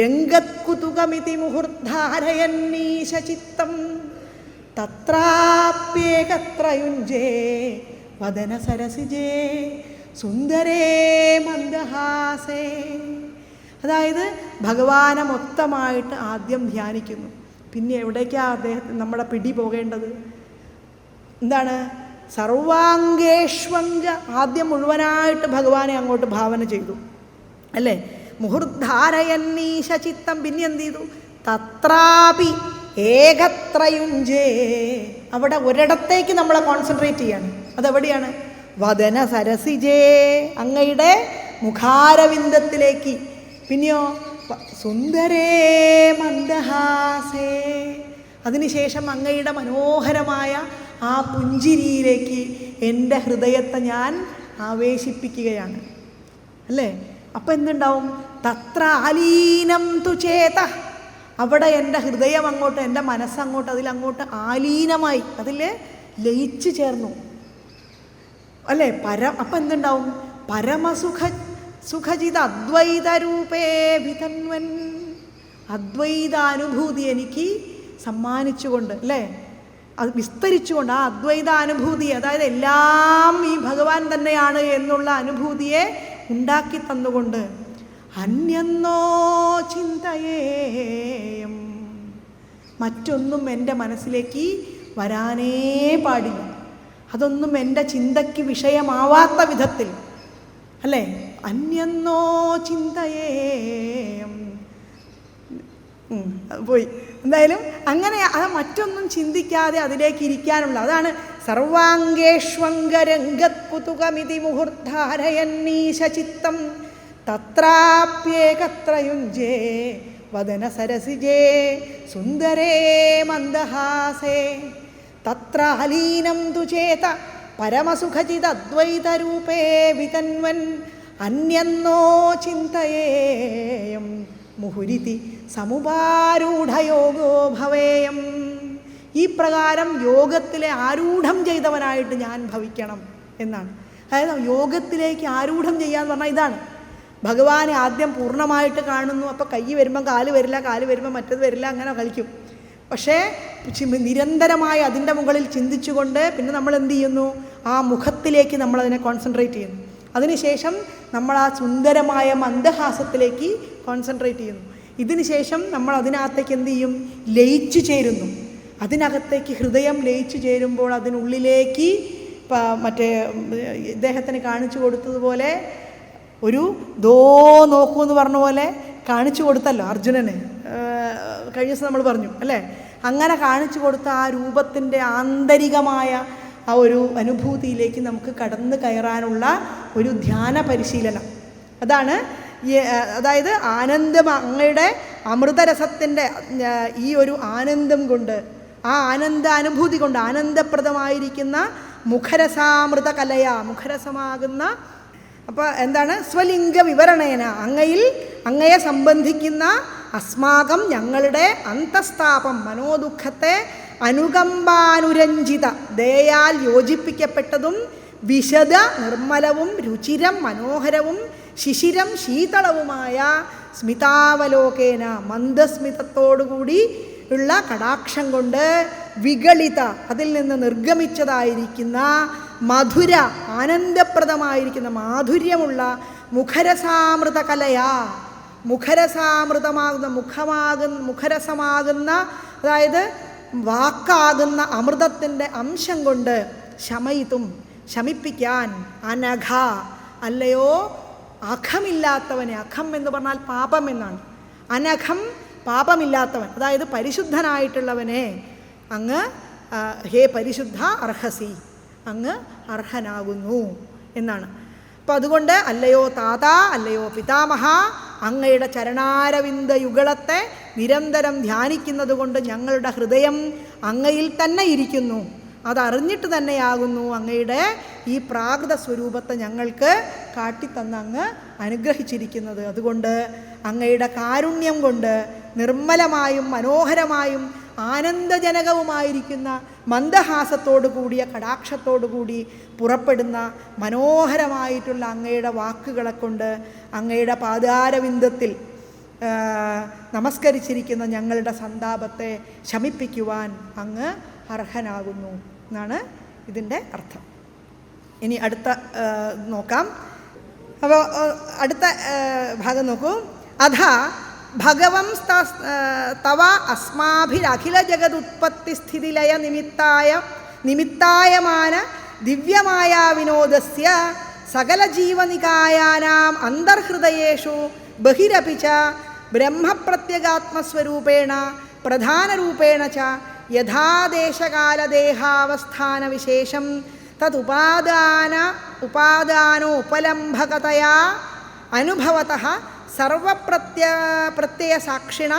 രംഗത്കുതുകമിതി മുഹുർധാരയന്നീശ ചിത്തം തത്രാപ്യേകത്രയുഞ്ജേ വദന സരസിജേ സുന്ദരേ മന്ദഹാസേ. അതായത് ഭഗവാനെ മൊത്തമായിട്ട് ആദ്യം ധ്യാനിക്കുന്നു. പിന്നെ എവിടേക്കാണ് നമ്മുടെ പിടി പോകേണ്ടത്? എന്താണ്? സർവാംഗേഷ്വംഗ, ആദ്യം മുഴുവനായിട്ട് ഭഗവാനെ അങ്ങോട്ട് ഭാവന ചെയ്തു, അല്ലേ? മുഹുർധാരയന്നീശ ചിത്തം. പിന്നെ എന്ത് ചെയ്തു? തത്രാപി ഏകത്രയുഞ്ചേ. അവിടെ ഒരിടത്തേക്ക് നമ്മളെ കോൺസെൻട്രേറ്റ് ചെയ്യാണ്. അതെവിടെയാണ്? വദന സരസിജേ, അങ്ങയുടെ മുഖാരവിന്ദത്തിലേക്ക്. പിന്നെയോ സുന്ദരേ മന്ദഹാസേ, അതിനുശേഷം അങ്ങയുടെ മനോഹരമായ ആ പുഞ്ചിരിയിലേക്ക് എൻ്റെ ഹൃദയത്തെ ഞാൻ ആവേശിപ്പിക്കുകയാണ്. അല്ലേ? അപ്പം എന്തുണ്ടാവും? തത്ര ആലീനം തു ചേത, അവിടെ എൻ്റെ ഹൃദയം അങ്ങോട്ട്, എൻ്റെ മനസ്സങ്ങോട്ട് അതിലങ്ങോട്ട് ആലീനമായി, അതിൽ ലയിച്ചു ചേർന്നു. അല്ലേ? അപ്പം എന്തുണ്ടാവും? സുഖജിത് അദ്വൈതരൂപേ വിതന്വൻ, അദ്വൈതാനുഭൂതി എനിക്ക് സമ്മാനിച്ചുകൊണ്ട്, അല്ലേ, അത് വിസ്തരിച്ചുകൊണ്ട് ആ അദ്വൈതാനുഭൂതി, അതായത് എല്ലാം ഈ ഭഗവാൻ തന്നെയാണ് എന്നുള്ള അനുഭൂതിയെ ഉണ്ടാക്കി തന്നുകൊണ്ട് അന്യെന്നോ ചിന്തയേയം, മറ്റൊന്നും എൻ്റെ മനസ്സിലേക്ക് വരാനേ പാടില്ല. അതൊന്നും എൻ്റെ ചിന്തയ്ക്ക് വിഷയമാവാത്ത വിധത്തിൽ, അല്ലേ? അന്യെന്നോ ചിന്തയേയം പോയി. എന്തായാലും അങ്ങനെ മറ്റൊന്നും ചിന്തിക്കാതെ അതിലേക്ക് ഇരിക്കാനുള്ള, അതാണ് സർവാംഗേഷ്വംഗരംഗത്കുതുകമിതി മുഹുർധാരയന്നീശ ചിത്തം തത്രാപ്യേകത്രയുഞ്ചേ വദന സരസിജേ സുന്ദരേ മന്ദഹാസേ തത്ര അലീനം തു ചേത പരമസുഖചിദദ്വൈതരൂപേ വിതന്വൻ അന്യെന്നോ ചിന്തയേയം മുഹുരിതി സമുപാരൂഢയോഗോ ഭവേയം. ഈ പ്രകാരം യോഗത്തിലെ ആരൂഢം ചെയ്തവനായിട്ട് ഞാൻ ഭവിക്കണം എന്നാണ്. അതായത് യോഗത്തിലേക്ക് ആരൂഢം ചെയ്യാന്ന് പറഞ്ഞാൽ ഇതാണ്. ഭഗവാനെ ആദ്യം പൂർണ്ണമായിട്ട് കാണുന്നു. അപ്പോൾ കൈ വരുമ്പം കാല് വരില്ല, കാല് വരുമ്പം മറ്റത് വരില്ല, അങ്ങനെ കളിക്കും. പക്ഷേ നിരന്തരമായി അതിൻ്റെ മുകളിൽ ചിന്തിച്ചുകൊണ്ട് പിന്നെ നമ്മൾ എന്ത് ചെയ്യുന്നു? ആ മുഖത്തിലേക്ക് നമ്മളതിനെ കോൺസെൻട്രേറ്റ് ചെയ്യുന്നു. അതിനുശേഷം നമ്മൾ ആ സുന്ദരമായ മന്ദഹാസത്തിലേക്ക് കോൺസെൻട്രേറ്റ് ചെയ്യുന്നു. ഇതിനുശേഷം നമ്മൾ അതിനകത്തേക്ക് എന്ത് ചെയ്യും? ലയിച്ചു ചേരുന്നു. അതിനകത്തേക്ക് ഹൃദയം ലയിച്ചു ചേരുമ്പോൾ അതിനുള്ളിലേക്ക് മറ്റേ ഇദ്ദേഹത്തിന് കാണിച്ചു കൊടുത്തതുപോലെ ഒരു നോക്കൂ എന്ന് പറഞ്ഞ പോലെ കാണിച്ചു കൊടുത്തല്ലോ അർജുനന്. കഴിഞ്ഞ ദിവസം നമ്മൾ പറഞ്ഞു അല്ലേ? അങ്ങനെ കാണിച്ചു കൊടുത്ത ആ രൂപത്തിൻ്റെ ആന്തരികമായ ആ ഒരു അനുഭൂതിയിലേക്ക് നമുക്ക് കടന്നു കയറാനുള്ള ഒരു ധ്യാന പരിശീലനം. അതാണ് അതായത് ആനന്ദം, അങ്ങയുടെ അമൃതരസത്തിൻ്റെ ഈ ഒരു ആനന്ദം കൊണ്ട്, ആ ആനന്ദാനുഭൂതി കൊണ്ട്, ആനന്ദപ്രദമായിരിക്കുന്ന മുഖരസാമൃത കലയ, മുഖരസമാകുന്ന, അപ്പോൾ എന്താണ്? സ്വലിംഗ വിവരണേന, അങ്ങയെ സംബന്ധിക്കുന്ന അസ്മാകം ഞങ്ങളുടെ അന്തസ്താപം, മനോദുഃഖത്തെ അനുകമ്പാനുരഞ്ജിത, ദയാൽ യോജിപ്പിക്കപ്പെട്ടതും വിശദ നിർമ്മലവും രുചിരം മനോഹരവും ശിശിരം ശീതളവുമായ സ്മിതാവലോകേന, മന്ദസ്മിതത്തോടുകൂടി ഉള്ള കടാക്ഷം കൊണ്ട് വികളിത, അതിൽ നിന്ന് നിർഗമിച്ചതായിരിക്കുന്ന മധുര, ആനന്ദപ്രദമായിരിക്കുന്ന മാധുര്യമുള്ള മുഖരസാമൃത കലയാ, മുഖരസമാകുന്ന അതായത് വാക്കാകുന്ന അമൃതത്തിൻ്റെ അംശം കൊണ്ട് ശമിപ്പിക്കാൻ അനഘ, അല്ലയോ അഖമില്ലാത്തവനെ, അഖം എന്ന് പറഞ്ഞാൽ പാപം എന്നാണ്, അനഘം പാപമില്ലാത്തവൻ, അതായത് പരിശുദ്ധനായിട്ടുള്ളവനെ അങ്ങ് ഹേ പരിശുദ്ധ അർഹസി, അങ്ങ് അർഹനാകുന്നു എന്നാണ്. അപ്പം അതുകൊണ്ട് അല്ലയോ താത, അല്ലയോ പിതാമഹ, അങ്ങയുടെ ചരണാരവിന്ദ യുഗളത്തെ നിരന്തരം ധ്യാനിക്കുന്നത് കൊണ്ട് ഞങ്ങളുടെ ഹൃദയം അങ്ങയിൽ തന്നെ ഇരിക്കുന്നു. അതറിഞ്ഞിട്ട് തന്നെയാകുന്നു അങ്ങയുടെ ഈ പ്രാകൃത സ്വരൂപത്തെ ഞങ്ങൾക്ക് കാട്ടിത്തന്ന് അങ്ങ് അനുഗ്രഹിച്ചിരിക്കുന്നത്. അതുകൊണ്ട് അങ്ങയുടെ കാരുണ്യം കൊണ്ട് നിർമ്മലമായും മനോഹരമായും ആനന്ദജനകവുമായിരിക്കുന്ന മന്ദഹാസത്തോടു കൂടിയ കടാക്ഷത്തോടു കൂടി പുറപ്പെടുന്ന മനോഹരമായിട്ടുള്ള അങ്ങയുടെ വാക്കുകളെ കൊണ്ട് അങ്ങയുടെ പാദാരവിന്ദത്തിൽ നമസ്കരിച്ചിരിക്കുന്ന ഞങ്ങളുടെ സന്താപത്തെ ശമിപ്പിക്കുവാൻ അങ്ങ് അർഹനാകുന്നു എന്നാണ് ഇതിൻ്റെ അർത്ഥം. ഇനി അടുത്ത നോക്കാം. അപ്പോൾ അടുത്ത ഭാഗം നോക്കൂ. അഥ ഭഗവം തവ അസ്മാഭിരഖില ജഗതുത്പത്തി സ്ഥിതിലയ നിമിത്തായമാന ദിവ്യമായ വിനോദസ്യ സകലജീവനികായാനാം അന്തർഹൃദയേഷു ബഹിരപി ച ബ്രഹ്മപ്രത്യഗാത്മസ്വരൂപേണ പ്രധാനരൂപേണ ച യഥാദേശകാലദേഹാവസ്ഥാനവിശേഷം ഉപാദാനോപലംഭകതയാ അനുഭവതഃ സർവപ്രത്യയസാക്ഷിണ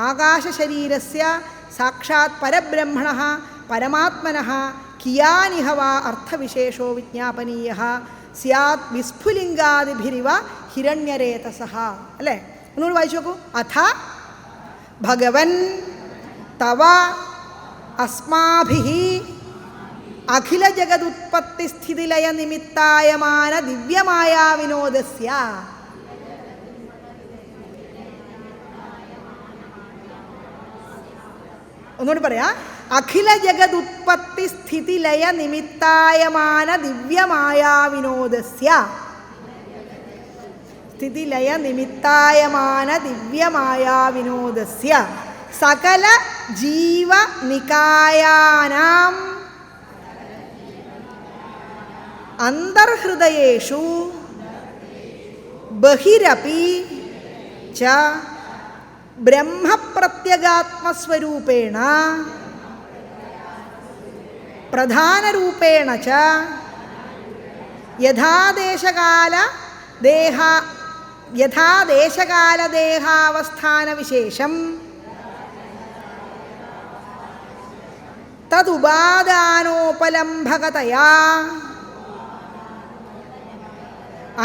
ആകാശശരീരസ്യ സാക്ഷാത് പരബ്രഹ്മണഃ പരമാത്മനഃ കിയാനിഹ വാ അർത്ഥവിശേഷോ വിജ്ഞാപനീയഃ സ്യാത് വിസ്ഫുലിംഗാദിഭിരിവ ഹിരണ്യരേതസഃ. അല്ലേ? ഒന്നുകൂടി വായിച്ചു നോക്കൂ. അഥ ഭഗവൻ തവ അസ്മാഭിഃ അഖില ജഗതുത്പത്തിസ്ഥിതിലയ നിമിത്തായമാന ദിവ്യമായാ വിനോദസ്യ. ഒന്നുകൂടി പറയാ. അഖില ജഗതുത്പത്തിസ്ഥിതിലയ നിമിത്തായമാന ദിവ്യമായാ വിനോദസ്യ. സ്ഥിതിലയ നിമിത്തായമാന ദിവ്യമായാ വിനോദസ്യ സകല ജീവ നികായാനാം അന്തർഹൃദയേഷു ബഹിരപി ച ബ്രഹ്മപ്രത്യഗാത്മസ്വരൂപേണ പ്രധാനരൂപേണ ച യഥാദേശകാലദേഹാവസ്ഥാനവിശേഷം തദുപാദാനോപലംഭകതയാ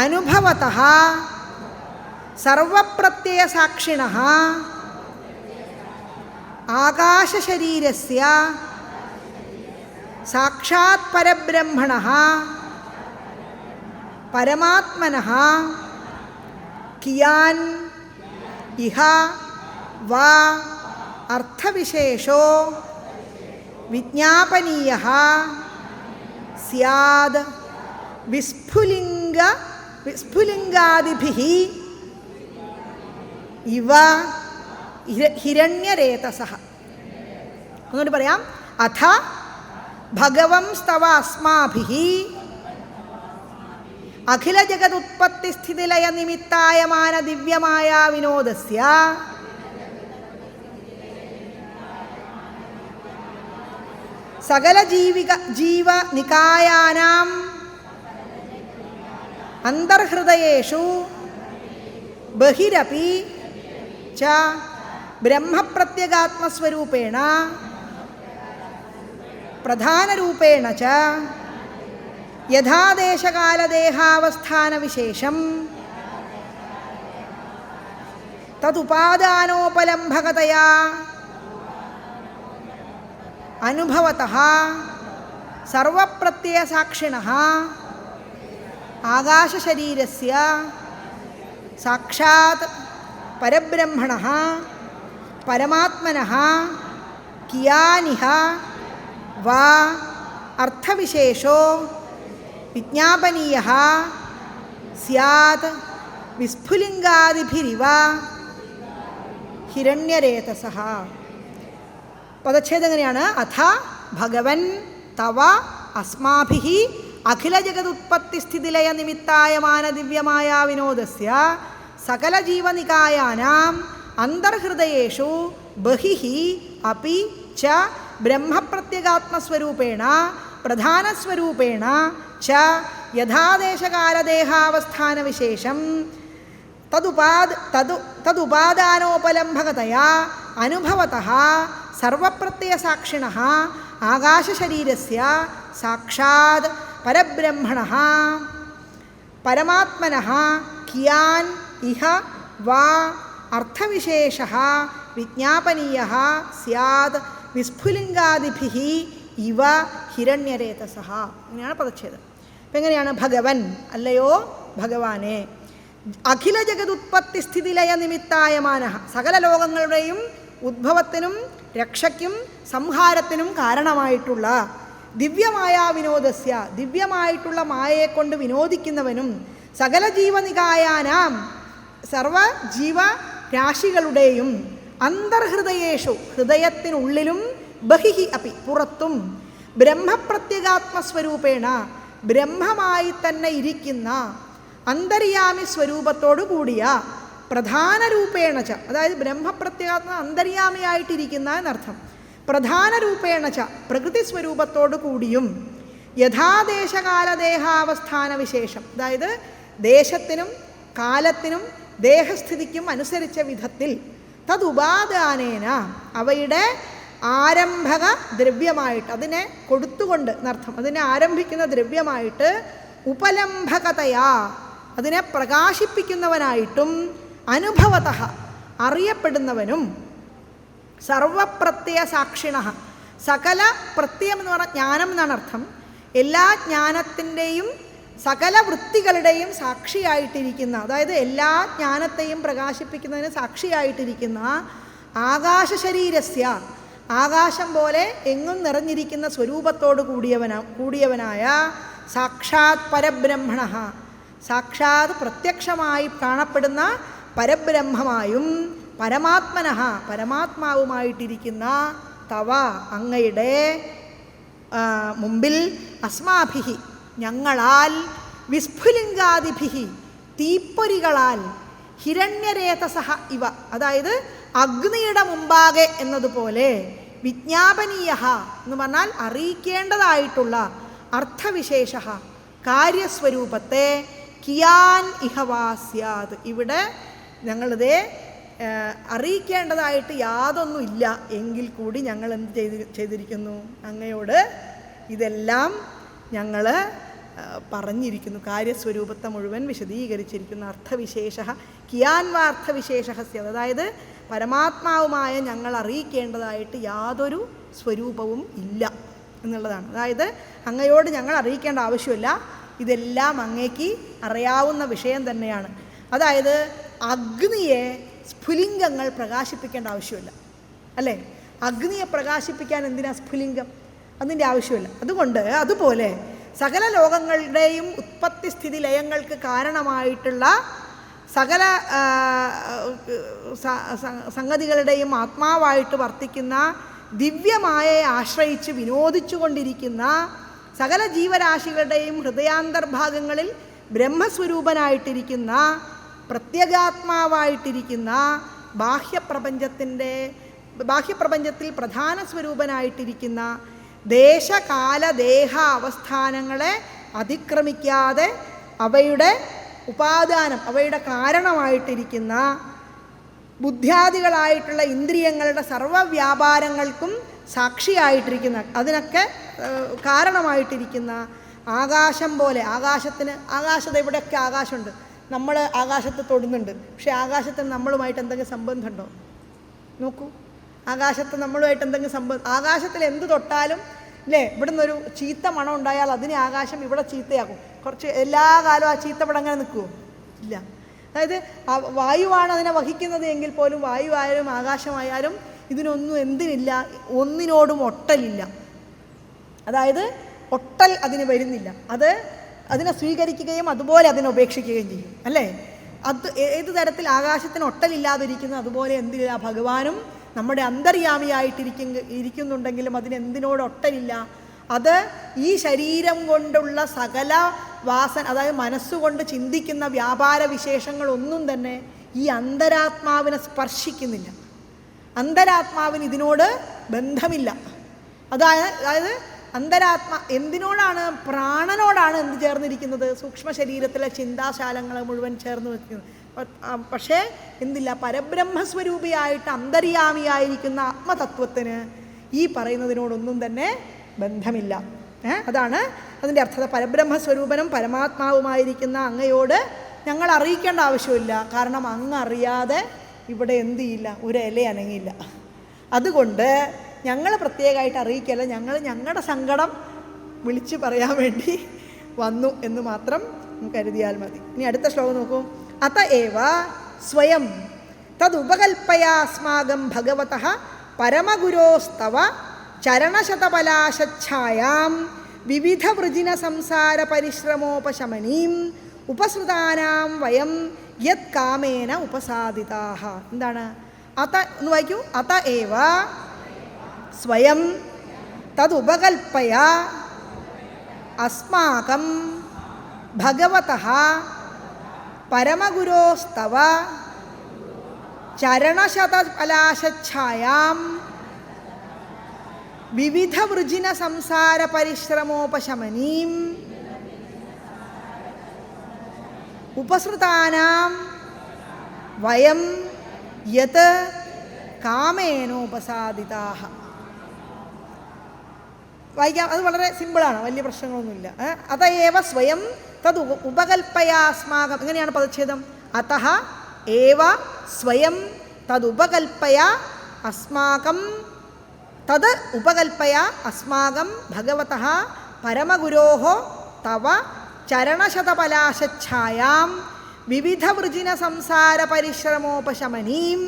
അനുഭവതഃ സർവപ്രത്യയസാക്ഷിണഃ ആകാശശരീരസ്യ സാക്ഷാത് പരബ്രഹ്മണഃ പരമാത്മനഃ കിയാൻ ഇഹ വാ അർത്ഥവിശേഷോ വിജ്ഞാപനീയഃ സ്യാദ് വിസ്ഫുലിംഗാദിഭിഃ ഇവ ഹിരണ്യരേതസഃ. ഒന്നുകൂടി പറയാം. അഥ ഭഗവംസ്തവ അസ്മാഭിഃ അഖില ജഗതുത്പത്തിസ്ഥിതിലയ നിമിത്തായമാന ദിവ്യമായാ വിനോദസ്യ സകല ജീവനികായാനാം അന്തർഹൃദയേഷു ബഹിരപി ച ബ്രഹ്മപ്രത്യഗാത്മസ്വരൂപേണ പ്രധാനരൂപേണ ച യഥാദേശകാലദേഹാവസ്ഥാനവിശേഷം തദുപാദാനോപലംഭകതയാ അനുഭവതഃ സർവപ്രത്യയസാക്ഷിണഃ ആകാശശരീരസ്യ സാക്ഷാത് പരബ്രഹ്മണഃ പരമാത്മനഃ കിയാനിഹ വാ അർത്ഥവിശേഷോ വിജ്ഞാപനീയഃ സ്യാത് വിസ്ഫുലിംഗാദിഭിരിവ ഹിരണ്യരേതസഃ. പദച്ഛേദം എങ്ങനെയാണ്? അഥ ഭഗവൻ തവ അസ്മാഭിഃ അഖില ജഗതുത്പത്തിസ്ഥിതിലയ നിമിത്തായമാന ദിവ്യമായാ വിനോദസ്യ സകല ജീവനികായാനാം അന്തർഹൃദയേഷു ബഹിഃ അപി ച ബ്രഹ്മപ്രത്യഗാത്മസ്വരൂപേണ പ്രധാനസ്വരൂപേണ ച യഥാദേശകാലദേഹാവസ്ഥാനവിശേഷം തദുപാദാനോപലംഭകതയാ അനുഭവതഃ സർവപ്രത്യയസാക്ഷിണഃ ആകാശശരീരസ്യ സാക്ഷാത് പരബ്രഹ്മണഃ പരമാത്മനഃ കിയാൻ ഇഹ വാ അർത്ഥവിശേഷഃ വിജ്ഞാപനീയഃ സ്യാദ് വിസ്ഫുലിംഗാദിഭിഃ ഇവ ഹിരണ്യരേതസഃ. ഇങ്ങനെയാണ് പദച്ഛേദം. അപ്പം എങ്ങനെയാണ്? ഭഗവൻ, അല്ലയോ ഭഗവാനെ, അഖില ജഗതുത്പത്തിസ്ഥിതിലയ നിമിത്തായമാനഃ സകല ലോകങ്ങളുടെയും ഉദ്ഭവത്തിനും രക്ഷയ്ക്കും സംഹാരത്തിനും കാരണമായിട്ടുള്ള ദിവ്യമായ വിനോദസ്യ ദിവ്യമായിട്ടുള്ള മായയെക്കൊണ്ട് വിനോദിക്കുന്നവനും സകല ജീവനികായാനാം സർവജീവരാശികളുടെയും അന്തർഹൃദയേഷു ഹൃദയത്തിനുള്ളിലും ബഹിഹി അപ്പി പുറത്തും ബ്രഹ്മപ്രത്യഗാത്മസ്വരൂപേണ ബ്രഹ്മമായി തന്നെ ഇരിക്കുന്ന അന്തര്യാമി സ്വരൂപത്തോടു കൂടിയ പ്രധാന രൂപേണച്ച, അതായത് ബ്രഹ്മപ്രത്യേകാത്മ അന്തര്യാമിയായിട്ടിരിക്കുന്ന എന്നർത്ഥം. പ്രധാന രൂപേണച്ച പ്രകൃതി സ്വരൂപത്തോടു കൂടിയും യഥാദേശകാലദേഹാവസ്ഥാന വിശേഷം, അതായത് ദേശത്തിനും കാലത്തിനും ദേഹസ്ഥിതിക്കും അനുസരിച്ച വിധത്തിൽ തതുപാദാനേന അവയുടെ ആരംഭക ദ്രവ്യമായിട്ട്, അതിനെ കൊടുത്തുകൊണ്ട് എന്നർത്ഥം, അതിനെ ആരംഭിക്കുന്ന ദ്രവ്യമായിട്ട് ഉപലംഭകതയാ അതിനെ പ്രകാശിപ്പിക്കുന്നവനായിട്ടും അനുഭവതഃ അറിയപ്പെടുന്നവനും സർവപ്രത്യയ സാക്ഷിണ, സകല പ്രത്യയം എന്ന് പറഞ്ഞാൽ ജ്ഞാനം എന്നാണ് അർത്ഥം, എല്ലാ ജ്ഞാനത്തിൻ്റെയും സകല വൃത്തികളുടെയും സാക്ഷിയായിട്ടിരിക്കുന്ന, അതായത് എല്ലാ ജ്ഞാനത്തെയും പ്രകാശിപ്പിക്കുന്നതിന് സാക്ഷിയായിട്ടിരിക്കുന്ന ആകാശശരീരസ്യ, ആകാശം പോലെ എങ്ങും നിറഞ്ഞിരിക്കുന്ന സ്വരൂപത്തോട് കൂടിയവനായ സാക്ഷാത് പരബ്രഹ്മണ, സാക്ഷാത് പ്രത്യക്ഷമായി കാണപ്പെടുന്ന പരബ്രഹ്മമായും പരമാത്മനഃ പരമാത്മാവുമായിട്ടിരിക്കുന്ന തവ അങ്ങയുടെ മുമ്പിൽ അസ്മാഭിഹി ഞങ്ങളാൽ വിസ്ഫുലിംഗാദിഭിഹി തീപ്പൊരികളാൽ ഹിരണ്യരേതസഹ ഇവ, അതായത് അഗ്നിയുടെ മുമ്പാകെ എന്നതുപോലെ വിജ്ഞാപനീയ എന്ന് പറഞ്ഞാൽ അറിയിക്കേണ്ടതായിട്ടുള്ള അർത്ഥവിശേഷ കാര്യസ്വരൂപത്തെ കിയാൻ ഇഹവാസ്യാത്, ഇവിടെ ഞങ്ങളിതേ അറിയിക്കേണ്ടതായിട്ട് യാതൊന്നുമില്ല എങ്കിൽ കൂടി ഞങ്ങൾ എന്ത് ചെയ്തിരിക്കുന്നു, അങ്ങയോട് ഇതെല്ലാം ഞങ്ങൾ പറഞ്ഞിരിക്കുന്നു, കാര്യസ്വരൂപത്തെ മുഴുവൻ വിശദീകരിച്ചിരിക്കുന്നു. അർത്ഥവിശേഷ കിയാൻവാർത്ഥവിശേഷ, അതായത് പരമാത്മാവുമായ ഞങ്ങൾ അറിയിക്കേണ്ടതായിട്ട് യാതൊരു സ്വരൂപവും ഇല്ല എന്നുള്ളതാണ്. അതായത് അങ്ങയോട് ഞങ്ങൾ അറിയിക്കേണ്ട ആവശ്യമില്ല, ഇതെല്ലാം അങ്ങേക്ക് അറിയാവുന്ന വിഷയം തന്നെയാണ്. അതായത് അഗ്നിയെ സ്ഫുലിംഗങ്ങൾ പ്രകാശിപ്പിക്കേണ്ട ആവശ്യമില്ല, അല്ലേ? അഗ്നിയെ പ്രകാശിപ്പിക്കാൻ എന്തിനാ സ്ഫുലിംഗം? അതിൻ്റെ ആവശ്യമില്ല. അതുകൊണ്ട് അതുപോലെ സകല ലോകങ്ങളുടെയും ഉത്പത്തി സ്ഥിതി ലയങ്ങൾക്ക് കാരണമായിട്ടുള്ള സകല സംഗതികളുടെയും ആത്മാവായിട്ട് വർത്തിക്കുന്ന ദിവ്യമായയെ ആശ്രയിച്ച് വിനോദിച്ചു കൊണ്ടിരിക്കുന്ന സകല ജീവരാശികളുടെയും ഹൃദയാന്തർഭാഗങ്ങളിൽ ബ്രഹ്മസ്വരൂപനായിട്ടിരിക്കുന്ന പ്രത്യഗാത്മാവായിട്ടിരിക്കുന്ന ബാഹ്യപ്രപഞ്ചത്തിൽ പ്രധാന സ്വരൂപനായിട്ടിരിക്കുന്ന ദേശകാല ദേഹ അവസ്ഥാനങ്ങളെ അതിക്രമിക്കാതെ അവയുടെ ഉപാദാനം, അവയുടെ കാരണമായിട്ടിരിക്കുന്ന ബുദ്ധ്യാദികളായിട്ടുള്ള ഇന്ദ്രിയങ്ങളുടെ സർവ്വവ്യാപാരങ്ങൾക്കും സാക്ഷിയായിട്ടിരിക്കുന്ന, അതിനൊക്കെ കാരണമായിട്ടിരിക്കുന്ന ആകാശം പോലെ, ആകാശത്ത് ഇവിടെയൊക്കെ ആകാശമുണ്ട്, നമ്മൾ ആകാശത്ത് തൊടുന്നുണ്ട്, പക്ഷേ ആകാശത്തിന് നമ്മളുമായിട്ട് എന്തെങ്കിലും സംബന്ധമുണ്ടോ? നോക്കൂ, ആകാശത്ത് നമ്മളുമായിട്ട് എന്തെങ്കിലും സംബന്ധം, ആകാശത്തിൽ എന്ത് തൊട്ടാലും അല്ലേ, ഇവിടെ നിന്നൊരു ചീത്ത മണം ഉണ്ടായാൽ അതിനെ ആകാശം ഇവിടെ ചീത്തയാക്കും. കുറച്ച് എല്ലാ കാലവും ആ ചീത്ത ഇവിടെ അങ്ങനെ നിൽക്കുമോ? ഇല്ല. അതായത് വായുവാണ് അതിനെ വഹിക്കുന്നത് എങ്കിൽ പോലും വായു ആയാലും ആകാശമായാലും ഇതിനൊന്നും എന്തിനില്ല, ഒന്നിനോടും ഒട്ടലില്ല. അതായത് ഒട്ടൽ അതിന് വരുന്നില്ല, അതിനെ സ്വീകരിക്കുകയും അതുപോലെ അതിനെ ഉപേക്ഷിക്കുകയും ചെയ്യും, അല്ലേ? അത് ഏത് തരത്തിൽ ആകാശത്തിന് ഒട്ടലില്ലാതിരിക്കുന്നു അതുപോലെ എന്തില്ല, ഭഗവാനും നമ്മുടെ അന്തര്യാമിയായിട്ടിരിക്കുന്നുണ്ടെങ്കിലും അതിനെന്തിനോട് ഒട്ടലില്ല. അത് ഈ ശരീരം കൊണ്ടുള്ള സകല വാസന, അതായത് മനസ്സുകൊണ്ട് ചിന്തിക്കുന്ന വ്യാപാര വിശേഷങ്ങളൊന്നും തന്നെ ഈ അന്തരാത്മാവിനെ സ്പർശിക്കുന്നില്ല. അന്തരാത്മാവിന് ഇതിനോട് ബന്ധമില്ല. അതായത് എന്തിനോടാണ്? പ്രാണനോടാണ് എന്ത് ചേർന്നിരിക്കുന്നത്? സൂക്ഷ്മ ശരീരത്തിലെ ചിന്താശാലങ്ങളെ മുഴുവൻ ചേർന്ന് വെക്കുന്നത്. പക്ഷേ എന്തില്ല, പരബ്രഹ്മസ്വരൂപിയായിട്ട് അന്തര്യാമിയായിരിക്കുന്ന ആത്മതത്വത്തിന് ഈ പറയുന്നതിനോടൊന്നും തന്നെ ബന്ധമില്ല. അതാണ് അതിൻ്റെ അർത്ഥത. പരബ്രഹ്മസ്വരൂപനും പരമാത്മാവുമായിരിക്കുന്ന അങ്ങയോട് ഞങ്ങൾ അറിയിക്കേണ്ട ആവശ്യമില്ല, കാരണം അങ്ങ് അറിയാതെ ഇവിടെ എന്ത് ചെയ്യില്ല, ഒരു ഇല അനങ്ങില്ല. അതുകൊണ്ട് ഞങ്ങൾ പ്രത്യേകമായിട്ട് അറിയിക്കല്ല, ഞങ്ങൾ ഞങ്ങളുടെ സങ്കടം വിളിച്ച് പറയാൻ വേണ്ടി വന്നു എന്ന് മാത്രം കരുതിയാൽ മതി. ഇനി അടുത്ത ശ്ലോകം നോക്കൂ. അത ഏവ സ്വയം തദുപകൽപ്പയാസ്മാകം ഭഗവതഃ പരമഗുരോസ്തവ ചരണശതപലാശച്ഛായാം വിവിധ വൃജിന സംസാര പരിശ്രമോപശമനീം ഉപസൃതാനാം വയം യത് കാമേന ഉപസാദിതാഹ. എന്താണ് അത എന്ന് വായിക്കൂ. അത ഏവ സ്വയം തദുപകൽപ്പയ അസ്മാകം ഭഗവതഃ പരമഗുരോസ്തവ ചരണശതപലാശച്ഛായാം വിവിധവൃജിന സംസാര പരിശ്രമോപശമനീം ഉപസൃതാനാം വയം യത് കാമേനോപസാദിതാഃ. വായിക്കാം, അത് വളരെ സിമ്പിളാണ്, വലിയ പ്രശ്നങ്ങളൊന്നുമില്ല. അതയേവ സ്വയം തത് ഉപകൽപ്പയാസ്മാകം. എങ്ങനെയാണ് പദച്ഛേദം? അതഃ ഏവ സ്വയം തദുപകൽപ്പയ അസ്മാകം തത് ഉപകൽപ്പയ അസ്മാകം ഭഗവതഃ പരമഗുരോഃ തവ ചരണശതപലാശച്ഛായാം വിവിധവൃജിന സംസാര പരിശ്രമോപശമനീം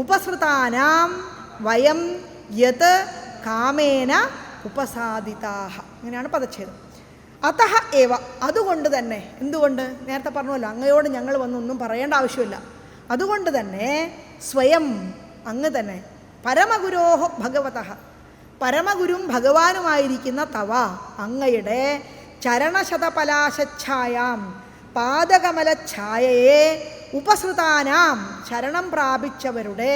ഉപസൃതാനാം വയം യത് കാമേന ഉപസാദിതാഃ. ഇങ്ങനെയാണ് പദച്ഛേദം. അതഃ ഏവ, അതുകൊണ്ട് തന്നെ. എന്തുകൊണ്ട്? നേരത്തെ പറഞ്ഞല്ലോ, അങ്ങയോട് ഞങ്ങൾ വന്നൊന്നും പറയേണ്ട ആവശ്യമില്ല. അതുകൊണ്ട് തന്നെ സ്വയം അങ്ങ് തന്നെ പരമഗുരോഃ ഭഗവതഃ, പരമഗുരും ഭഗവാനുമായിരിക്കുന്ന തവ അങ്ങയുടെ ചരണശതപലാശച്ഛായാം പാദകമലഛായയെ ഉപസൃതാനാം ശരണം പ്രാപിച്ചവരുടെ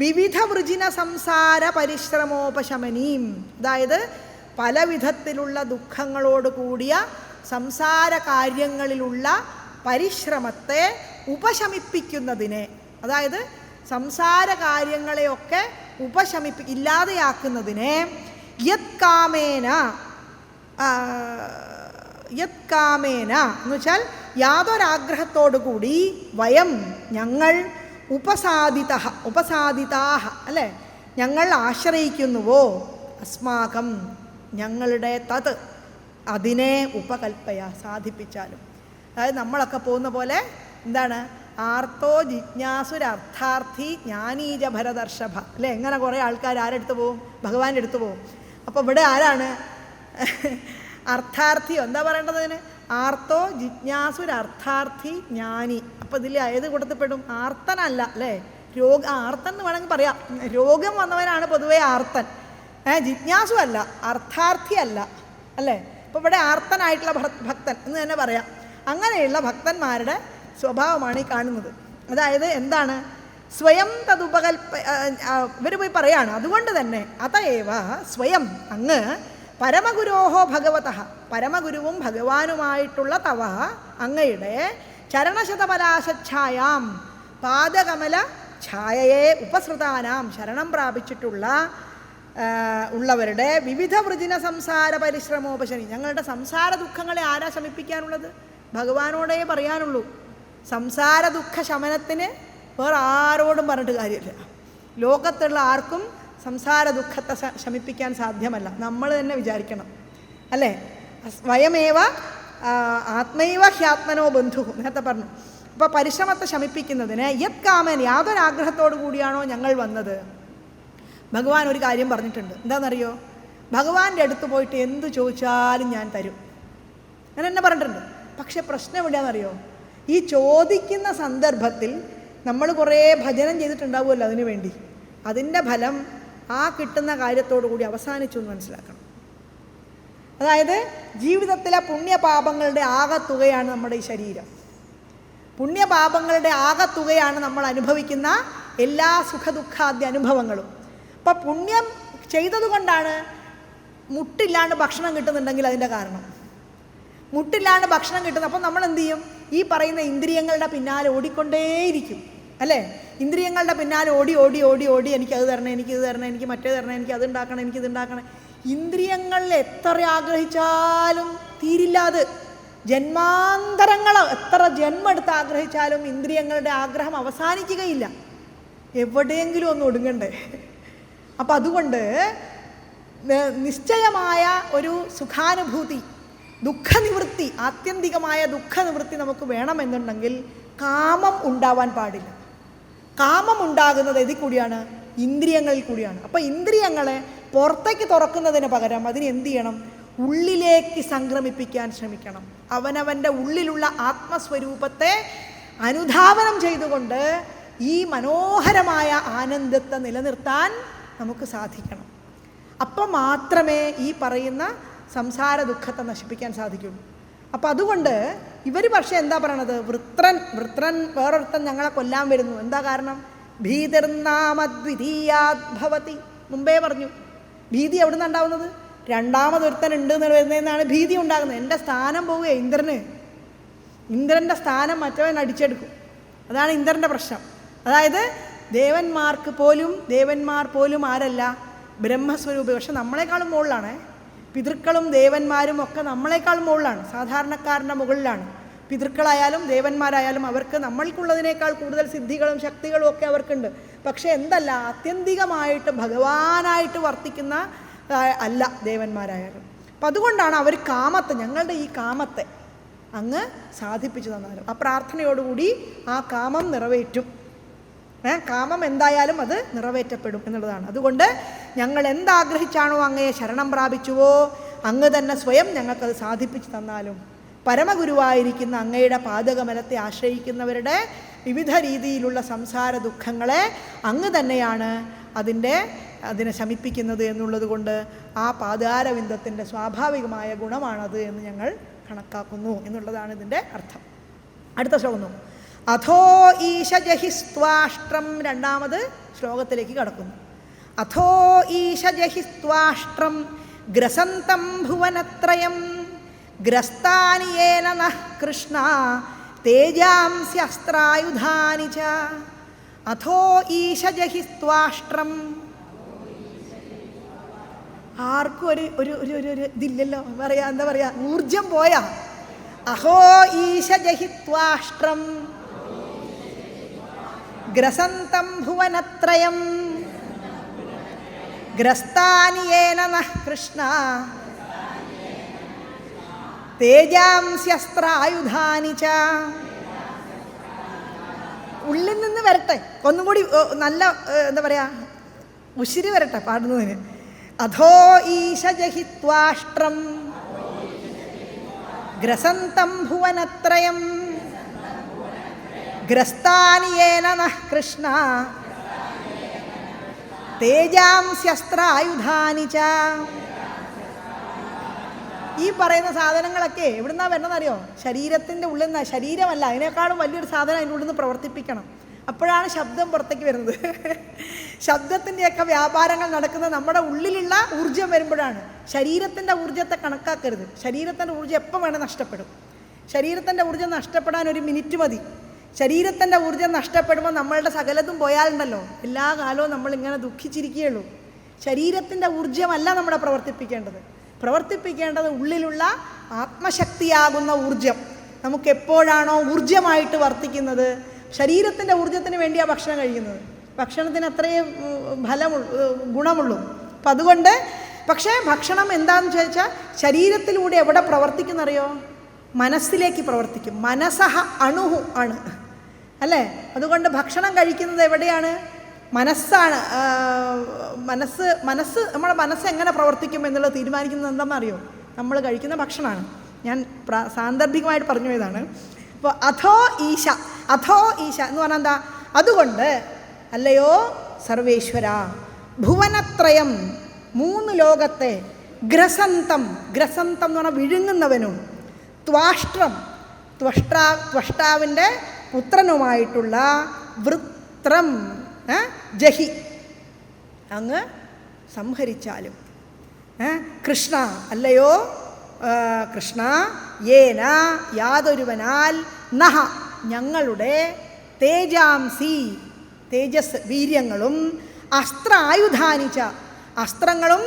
വിവിധ വൃജിന സംസാര പരിശ്രമോപശമനീം, അതായത് പല വിധത്തിലുള്ള ദുഃഖങ്ങളോട് കൂടിയ സംസാര കാര്യങ്ങളിലുള്ള പരിശ്രമത്തെ ഉപശമിപ്പിക്കുന്നതിനെ, അതായത് സംസാര കാര്യങ്ങളെയൊക്കെ ഇല്ലാതെയാക്കുന്നതിനെ യത്കാമേന എന്ന് വെച്ചാൽ യാതൊരാഗ്രഹത്തോടു കൂടി വയം ഞങ്ങൾ ഉപസാദിതാഹ അല്ലേ, ഞങ്ങൾ ആശ്രയിക്കുന്നുവോ, അസ്മാകം ഞങ്ങളുടെ തത് അതിനെ ഉപകൽപ്പയ സാധിപ്പിച്ചാലും. അതായത് നമ്മളൊക്കെ പോകുന്ന പോലെ എന്താണ്, ആർത്തോ ജിജ്ഞാസുരർത്ഥാർത്ഥി ജ്ഞാനീജ ഭരതർഷഭ അല്ലേ. എങ്ങനെ കുറേ ആൾക്കാർ ആരെടുത്ത് പോവും? ഭഗവാന്റെ അടുത്ത് പോവും. അപ്പോൾ ഇവിടെ ആരാണ് അർത്ഥാർത്ഥിയോ? എന്താ പറയേണ്ടത് അതിന്? ആർത്തോ ജിജ്ഞാസുരർത്ഥാർത്ഥി ജ്ഞാനി. അപ്പോൾ ഇതിൽ ഏത് കൂട്ടത്തിൽപ്പെടും? ആർത്തനല്ല അല്ലേ, ആർത്തൻ എന്ന് വേണമെങ്കിൽ പറയാം. രോഗം വന്നവനാണ് പൊതുവേ ആർത്തൻ. ജിജ്ഞാസു അല്ല, അർത്ഥാർത്ഥി അല്ല അല്ലേ. അപ്പോൾ ഇവിടെ ആർത്തനായിട്ടുള്ള ഭക്തൻ എന്ന് തന്നെ പറയാം. അങ്ങനെയുള്ള ഭക്തന്മാരുടെ സ്വഭാവമാണ് ഈ കാണുന്നത്. അതായത് എന്താണ്? സ്വയം ഇവർ പോയി പറയാണ്. അതുകൊണ്ട് തന്നെ അതയേവ സ്വയം അങ്ങ് പരമഗുരോഹോ ഭഗവതഃ, പരമഗുരുവും ഭഗവാനുമായിട്ടുള്ള തവ അങ്ങയുടെ ചരണശതപലാശച്ഛായാം പാദകമല ഛായയെ ഉപസൃതാനാം ശരണം പ്രാപിച്ചിട്ടുള്ള ഉള്ളവരുടെ വിവിധ വൃജിന സംസാര പരിശ്രമോപശനി, ഞങ്ങളുടെ സംസാര ദുഃഖങ്ങളെ ആരാ ശമിപ്പിക്കാനുള്ളത്? ഭഗവാനോടേ പറയാനുള്ളൂ. സംസാര ദുഃഖ ശമനത്തിന് വേറെ ആരോടും പറഞ്ഞിട്ട് കാര്യമില്ല. ലോകത്തുള്ള ആർക്കും സംസാര ദുഃഖത്തെ ശമിപ്പിക്കാൻ സാധ്യമല്ല. നമ്മൾ തന്നെ വിചാരിക്കണം അല്ലേ. വയമേവ ആത്മൈവ ഹ്യാത്മനോ ബന്ധു നേരത്തെ പറഞ്ഞു. അപ്പോൾ പരിശ്രമത്തെ ശമിപ്പിക്കുന്നതിന് യത്കാമൻ യാതൊരാഗ്രഹത്തോടു കൂടിയാണോ ഞങ്ങൾ വന്നത്. ഭഗവാൻ ഒരു കാര്യം പറഞ്ഞിട്ടുണ്ട്. എന്താണെന്നറിയോ? ഭഗവാന്റെ അടുത്ത് പോയിട്ട് എന്തു ചോദിച്ചാലും ഞാൻ തരും. ഞാൻ എന്നെ പറഞ്ഞിട്ടുണ്ട്. പക്ഷെ പ്രശ്നം എവിടെയാണെന്നറിയോ? ഈ ചോദിക്കുന്ന സന്ദർഭത്തിൽ നമ്മൾ കുറേ ഭജനം ചെയ്തിട്ടുണ്ടാവുമല്ലോ അതിനു വേണ്ടി. അതിൻ്റെ ഫലം ആ കിട്ടുന്ന കാര്യത്തോടു കൂടി അവസാനിച്ചു എന്ന് മനസ്സിലാക്കണം. അതായത് ജീവിതത്തിലെ പുണ്യപാപങ്ങളുടെ ആകത്തുകയാണ് നമ്മുടെ ഈ ശരീരം. പുണ്യപാപങ്ങളുടെ ആകത്തുകയാണ് നമ്മൾ അനുഭവിക്കുന്ന എല്ലാ സുഖദുഃഖാദ്യ അനുഭവങ്ങളും. അപ്പം പുണ്യം ചെയ്തതുകൊണ്ടാണ് മുട്ടില്ലാണ്ട് ഭക്ഷണം കിട്ടുന്നുണ്ടെങ്കിൽ അതിൻ്റെ കാരണം. മുട്ടില്ലാണ്ട് ഭക്ഷണം കിട്ടുന്നത്. അപ്പം നമ്മൾ എന്ത് ചെയ്യും? ഈ പറയുന്ന ഇന്ദ്രിയങ്ങളുടെ പിന്നാലെ ഓടിക്കൊണ്ടേയിരിക്കും അല്ലേ. ഇന്ദ്രിയങ്ങളുടെ പിന്നാലെ ഓടി ഓടി ഓടി ഓടി എനിക്കത് തരണം, എനിക്കിത് തരണം, എനിക്ക് മറ്റേ തരണം, എനിക്ക് അതുണ്ടാക്കണം, എനിക്കിതുണ്ടാക്കണം. ഇന്ദ്രിയങ്ങളിൽ എത്ര ആഗ്രഹിച്ചാലും തീരില്ല. അത് ജന്മാന്തരങ്ങൾ എത്ര ജന്മം എടുത്ത് ആഗ്രഹിച്ചാലും ഇന്ദ്രിയങ്ങളുടെ ആഗ്രഹം അവസാനിക്കുകയില്ല. എവിടെയെങ്കിലും ഒന്ന് ഒടുങ്ങണ്ടേ. അപ്പം അതുകൊണ്ട് നിശ്ചയമായ ഒരു സുഖാനുഭൂതി, ദുഃഖനിവൃത്തി, ആത്യന്തികമായ ദുഃഖനിവൃത്തി നമുക്ക് വേണമെന്നുണ്ടെങ്കിൽ കാമം ഉണ്ടാവാൻ പാടില്ല. കാമം ഉണ്ടാകുന്നത് ഇതിൽ കൂടിയാണ്, ഇന്ദ്രിയങ്ങളിൽ കൂടിയാണ്. അപ്പം ഇന്ദ്രിയങ്ങളെ പുറത്തേക്ക് തുറക്കുന്നതിന് പകരം അതിന് എന്ത് ചെയ്യണം? ഉള്ളിലേക്ക് സംക്രമിപ്പിക്കാൻ ശ്രമിക്കണം. അവനവൻ്റെ ഉള്ളിലുള്ള ആത്മസ്വരൂപത്തെ അനുധാവനം ചെയ്തുകൊണ്ട് ഈ മനോഹരമായ ആനന്ദത്തെ നിലനിർത്താൻ നമുക്ക് സാധിക്കണം. അപ്പം മാത്രമേ ഈ പറയുന്ന സംസാര ദുഃഖത്തെ നശിപ്പിക്കാൻ സാധിക്കുള്ളൂ. അപ്പം അതുകൊണ്ട് ഇവർ പക്ഷേ എന്താ പറയണത്? വൃത്രൻ വേറൊരുത്തൻ ഞങ്ങളെ കൊല്ലാൻ വരുന്നു. എന്താ കാരണം? ഭീതിർനാമദ്വിതീയാദ്ഭവതി. മുമ്പേ പറഞ്ഞു, ഭീതി എവിടെ നിന്നാണ് ഉണ്ടാവുന്നത്? രണ്ടാമതൊരുത്തൻ ഉണ്ട് എന്ന് വരുന്നതെന്നാണ് ഭീതി ഉണ്ടാകുന്നത്. എൻ്റെ സ്ഥാനം പോവുക ഇന്ദ്രൻ്റെ സ്ഥാനം മറ്റവൻ അടിച്ചെടുക്കും. അതാണ് ഇന്ദ്രൻ്റെ പ്രശ്നം. അതായത് ദേവന്മാർ പോലും ആരല്ല? ബ്രഹ്മസ്വരൂപി. പക്ഷെ നമ്മളെക്കാളും മുകളിലാണ്. പിതൃക്കളും ദേവന്മാരും ഒക്കെ നമ്മളെക്കാളും മുകളിലാണ്, സാധാരണക്കാരൻ്റെ മുകളിലാണ്. പിതൃക്കളായാലും ദേവന്മാരായാലും അവർക്ക് നമ്മൾക്കുള്ളതിനേക്കാൾ കൂടുതൽ സിദ്ധികളും ശക്തികളും ഒക്കെ അവർക്കുണ്ട്. പക്ഷെ എന്തല്ല, ആത്യന്തികമായിട്ട് ഭഗവാനായിട്ട് വർത്തിക്കുന്ന അല്ല ദേവന്മാരായാലും. അപ്പം അതുകൊണ്ടാണ് അവർ ഞങ്ങളുടെ ഈ കാമത്തെ അങ്ങ് സാധിപ്പിച്ചു തന്നാലും ആ പ്രാർത്ഥനയോടുകൂടി ആ കാമം നിറവേറ്റും. കാമം എന്തായാലും അത് നിറവേറ്റപ്പെടും എന്നുള്ളതാണ്. അതുകൊണ്ട് ഞങ്ങൾ എന്താഗ്രഹിച്ചാണോ അങ്ങയെ ശരണം പ്രാപിച്ചുവോ അങ്ങ് തന്നെ സ്വയം ഞങ്ങൾക്കത് സാധിപ്പിച്ചു തന്നാലും പരമഗുരുവായിരിക്കുന്ന അങ്ങയുടെ പാദകമലത്തെ ആശ്രയിക്കുന്നവരുടെ വിവിധ രീതിയിലുള്ള സംസാര ദുഃഖങ്ങളെ അങ്ങ് തന്നെയാണ് അതിനെ ശമിപ്പിക്കുന്നത് എന്നുള്ളത് കൊണ്ട് ആ പാദാരവിന്ദത്തിൻ്റെ സ്വാഭാവികമായ ഗുണമാണത് എന്ന് ഞങ്ങൾ കണക്കാക്കുന്നു എന്നുള്ളതാണ് ഇതിൻ്റെ അർത്ഥം. അടുത്ത ശ്ലോകം. അഥോ ഈശജഹിസ്ത്വാഷ്ട്രം. രണ്ടാമത് ശ്ലോകത്തിലേക്ക് കടക്കുന്നു. അഥോ ഈശജഹിസ്ത്വാഷ്ട്രം ഗ്രസന്തം ഭുവനത്രയം ഗ്രസ്താനി യേന നഃ കൃഷ്ണ തേജാംസി അസ്ത്രായുധാനി ച. അഥോ ഈശജഹിസ്ത്വാഷ്ട്രം. ആർക്കും ഒരു ഇതില്ലല്ലോ, എന്താ പറയാ, ഊർജം പോയാ. അഹോ ഈശജഹിത്വാഷ്ട്രം ഗ്രസന്തം ഭുവനത്രയം ഗ്രസ്താനി യേന നഃ കൃഷ്ണ തേജാംസ്യസ്ത്രായുധാനി ച. ഉള്ളിൽ നിന്ന് വരട്ടെ, ഒന്നും കൂടി നല്ല എന്താ പറയാ ഉശിരി വരട്ടെ പാടുന്നതിന്. അധോ ഈശജഹിത്വാഷ്ട്രം ഗ്രസന്തം ഭുവനത്രയം ഗ്രസ്താനി യേന നഃ കൃഷ്ണ തേജാംസ്യസ്ത്രായുധാനി ച. ഈ പറയുന്ന സാധനങ്ങളൊക്കെ എവിടുന്നാ വരണമെന്നറിയോ? ശരീരത്തിൻ്റെ ഉള്ളിൽ നിന്ന്. ശരീരമല്ല, അതിനേക്കാളും വലിയൊരു സാധനം അതിൻ്റെ ഉള്ളിൽ നിന്ന് പ്രവർത്തിപ്പിക്കണം. അപ്പോഴാണ് ശബ്ദം പുറത്തേക്ക് വരുന്നത്. ശബ്ദത്തിൻ്റെയൊക്കെ വ്യാപാരങ്ങൾ നടക്കുന്നത് നമ്മുടെ ഉള്ളിലുള്ള ഊർജ്ജം വരുമ്പോഴാണ്. ശരീരത്തിൻ്റെ ഊർജ്ജത്തെ കണക്കാക്കരുത്. ശരീരത്തിൻ്റെ ഊർജ്ജം എപ്പോൾ വേണേൽ നഷ്ടപ്പെടും. ശരീരത്തിൻ്റെ ഊർജ്ജം നഷ്ടപ്പെടാൻ ഒരു മിനിറ്റ് മതി. ശരീരത്തിൻ്റെ ഊർജ്ജം നഷ്ടപ്പെടുമ്പോൾ നമ്മളുടെ സകലതും പോയാലുണ്ടല്ലോ എല്ലാ കാലവും നമ്മളിങ്ങനെ ദുഃഖിച്ചിരിക്കുകയുള്ളൂ. ശരീരത്തിൻ്റെ ഊർജ്ജമല്ല നമ്മളെ പ്രവർത്തിപ്പിക്കേണ്ടത് ഉള്ളിലുള്ള ആത്മശക്തിയാകുന്ന ഊർജ്ജം. നമുക്കെപ്പോഴാണോ ഊർജ്ജമായിട്ട് വർത്തിക്കുന്നത്, ശരീരത്തിൻ്റെ ഊർജ്ജത്തിന് വേണ്ടിയാണ് ഭക്ഷണം കഴിക്കുന്നത്. ഭക്ഷണത്തിന് അത്രയും ഗുണമുള്ളൂ. അപ്പം അതുകൊണ്ട് പക്ഷേ ഭക്ഷണം എന്താണെന്ന് ചോദിച്ചാൽ ശരീരത്തിലൂടെ എവിടെ പ്രവർത്തിക്കുന്നറിയോ? മനസ്സിലേക്ക് പ്രവർത്തിക്കും. മനസ്സഹ അണുഹു ആണ് അല്ലേ? അതുകൊണ്ട് ഭക്ഷണം കഴിക്കുന്നത് എവിടെയാണ്? മനസ്സാണ്. നമ്മുടെ മനസ്സ് എങ്ങനെ പ്രവർത്തിക്കും എന്നുള്ളത് തീരുമാനിക്കുന്നത് എന്താണെന്നറിയോ? നമ്മൾ കഴിക്കുന്ന ഭക്ഷണമാണ്. ഞാൻ സാന്ദർഭികമായിട്ട് പറഞ്ഞു പോയതാണ്. അപ്പോൾ അഥോ ഈശ എന്ന് പറഞ്ഞാൽ എന്താ? അതുകൊണ്ട് അല്ലയോ സർവേശ്വര, ഭുവനത്രയം 3 ലോകത്തെ ഗ്രസന്തം എന്ന് പറഞ്ഞാൽ വിഴുങ്ങുന്നവനും ത്വഷ്ടാവിൻ്റെ പുത്രനുമായിട്ടുള്ള വൃത്രം ജഹി അങ്ങ് സംഹരിച്ചാലും കൃഷ്ണ അല്ലയോ കൃഷ്ണ യേന യാതൊരുവനാൽ നഹ ഞങ്ങളുടെ തേജാംസി തേജസ് വീര്യങ്ങളും അസ്ത്രായുധാനിച്ച അസ്ത്രങ്ങളും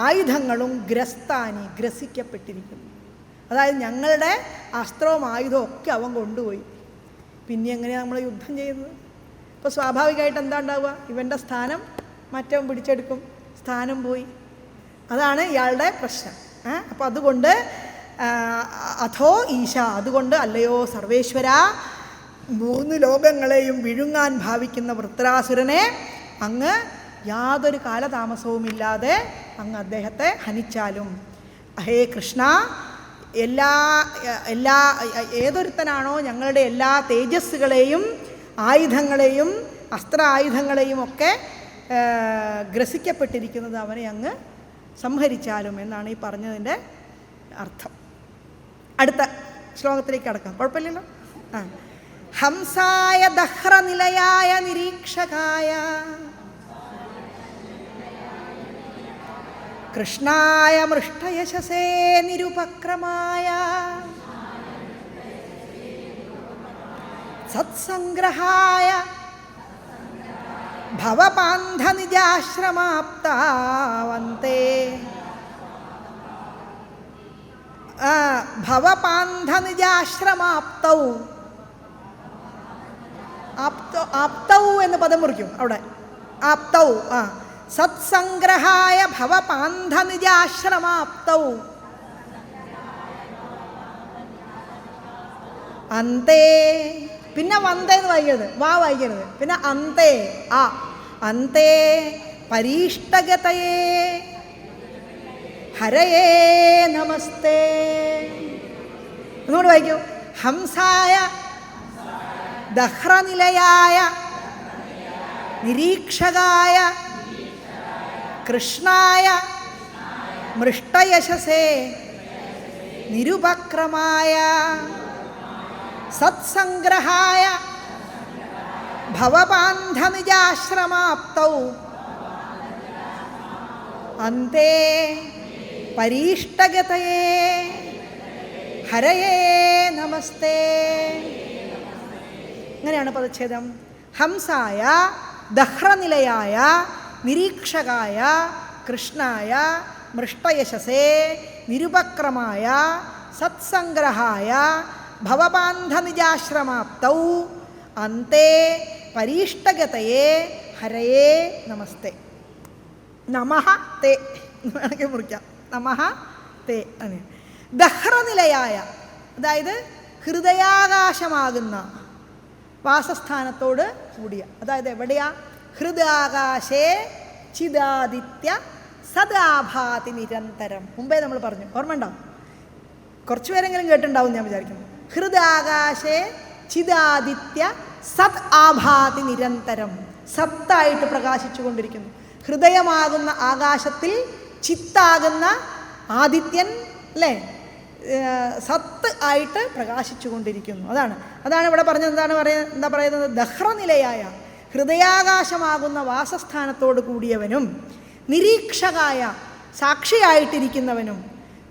ആയുധങ്ങളും ഗ്രസിക്കപ്പെട്ടിരിക്കുന്നു. അതായത് ഞങ്ങളുടെ അസ്ത്രവും ആയുധവും ഒക്കെ അവൻ കൊണ്ടുപോയി. പിന്നെ എങ്ങനെയാണ് നമ്മൾ യുദ്ധം ചെയ്യുന്നത്? ഇപ്പോൾ സ്വാഭാവികമായിട്ട് എന്താ ഉണ്ടാവുക? ഇവൻ്റെ സ്ഥാനം മറ്റവൻ പിടിച്ചെടുക്കും. സ്ഥാനം പോയി. അതാണ് ഇയാളുടെ പ്രശ്നം. അപ്പോൾ അതുകൊണ്ട് അഥോ ഈശ, അതുകൊണ്ട് അല്ലയോ സർവേശ്വര, 3 ലോകങ്ങളെയും വിഴുങ്ങാൻ ഭാവിക്കുന്ന വൃത്രാസുരനെ അങ്ങ് യാതൊരു കാലതാമസവുമില്ലാതെ അങ്ങ് അദ്ദേഹത്തെ ഹനിച്ചാലും. ഹേ കൃഷ്ണ, ഏതൊരുത്തനാണോ ഞങ്ങളുടെ എല്ലാ തേജസ്സുകളെയും ആയുധങ്ങളെയും അസ്ത്രായുധങ്ങളെയും ഒക്കെ ഗ്രസിക്കപ്പെട്ടിരിക്കുന്നത് അവനെ അങ്ങ് സംഹരിച്ചാലും എന്നാണ് ഈ പറഞ്ഞതിൻ്റെ അർത്ഥം. അടുത്ത ശ്ലോകത്തിലേക്ക് കടക്കാം, കുഴപ്പമില്ലല്ലോ. ഹംസായ ദഹ്രനിലയായ നിരീക്ഷകായ കൃഷ്ണായ മൃഷ്ടയശസേ നിരുപക്രമായ സത്സംഗ്രഹായ ഭവപാന്ധനിജാശ്രമാപ്താവന്തേ ഭവപാന്ധനിജാശ്രമാപ്തൗ. ആപ്തൗ എന്ന് പദം മുറിക്കും അവിടെ. ആപ്തൗ സത്സംഗ്രഹായ ഭവപാന്ധനിജാശ്രമാപ്തൗ അന്തേ. പിന്നെ വന്തേ എന്ന് വായിക്കരുത്, വാ വായിക്കരുത്. പിന്നെ അന്തേ അന്തേ പരീഷ്ടഗതയേ ഹരയേ നമസ്തേ. ഒന്നുകൂടി വായിക്കൂ. ഹംസായ ദഹ്രനിലയായ നിരീക്ഷകായ കൃഷ്ണായ മൃഷ്ടയശസേ നിരുപക്രമായ സത്സംഗ്രഹായ ഭവപാന്ധനിജാശ്രമാപ്തൗ അന്തേ പരീഷ്ടഗതയേ ഹരയേ നമസ്തേ. ഇങ്ങനെയാണ് പദച്ഛേദം. ഹംസായ ദഹ്രനിലയായ നിരീക്ഷകായ കൃഷ്ണായ മൃഷ്ടയശസേ നിരുപക്രമായ സത്സംഗ്രഹായ ഭവപാന്ധനിജാശ്രമാപ്തൗ അന്തേ പരീഷ്ടഗതയേ ഹരയേ നമസ്തേ. നമഃ തേ വേണമെങ്കിൽ മുറിക്കാം. നമഃ തേ. ദഹ്രനിലയായ, അതായത് ഹൃദയാകാശമാകുന്ന വാസസ്ഥാനത്തോട് കൂടിയ, അതായത് എവിടെയാ? ഹൃദയാകാശേ ചിദാദിത്യ സദാഭാതി നിരന്തരം. മുമ്പേ നമ്മൾ പറഞ്ഞു, ഓർമ്മയുണ്ടോ? കുറച്ചു പേരെങ്കിലും കേട്ടിട്ടുണ്ടാവും ഞാൻ വിചാരിക്കുന്നു. ഹൃദയാകാശേ ചിദാദിത്യ സത് ആഭാതി നിരന്തരം. സത്തായിട്ട് പ്രകാശിച്ചു കൊണ്ടിരിക്കുന്നു. ഹൃദയമാകുന്ന ആകാശത്തിൽ ചിത്താകുന്ന ആദിത്യൻ അല്ലേ, സത്ത് ആയിട്ട് പ്രകാശിച്ചു കൊണ്ടിരിക്കുന്നു. അതാണ് ഇവിടെ പറഞ്ഞത്. എന്താ പറയുന്നത്? ദഹ്രനിലയായ, ഹൃദയാകാശമാകുന്ന വാസസ്ഥാനത്തോട് കൂടിയവനും നിരീക്ഷകായ, സാക്ഷിയായിട്ടിരിക്കുന്നവനും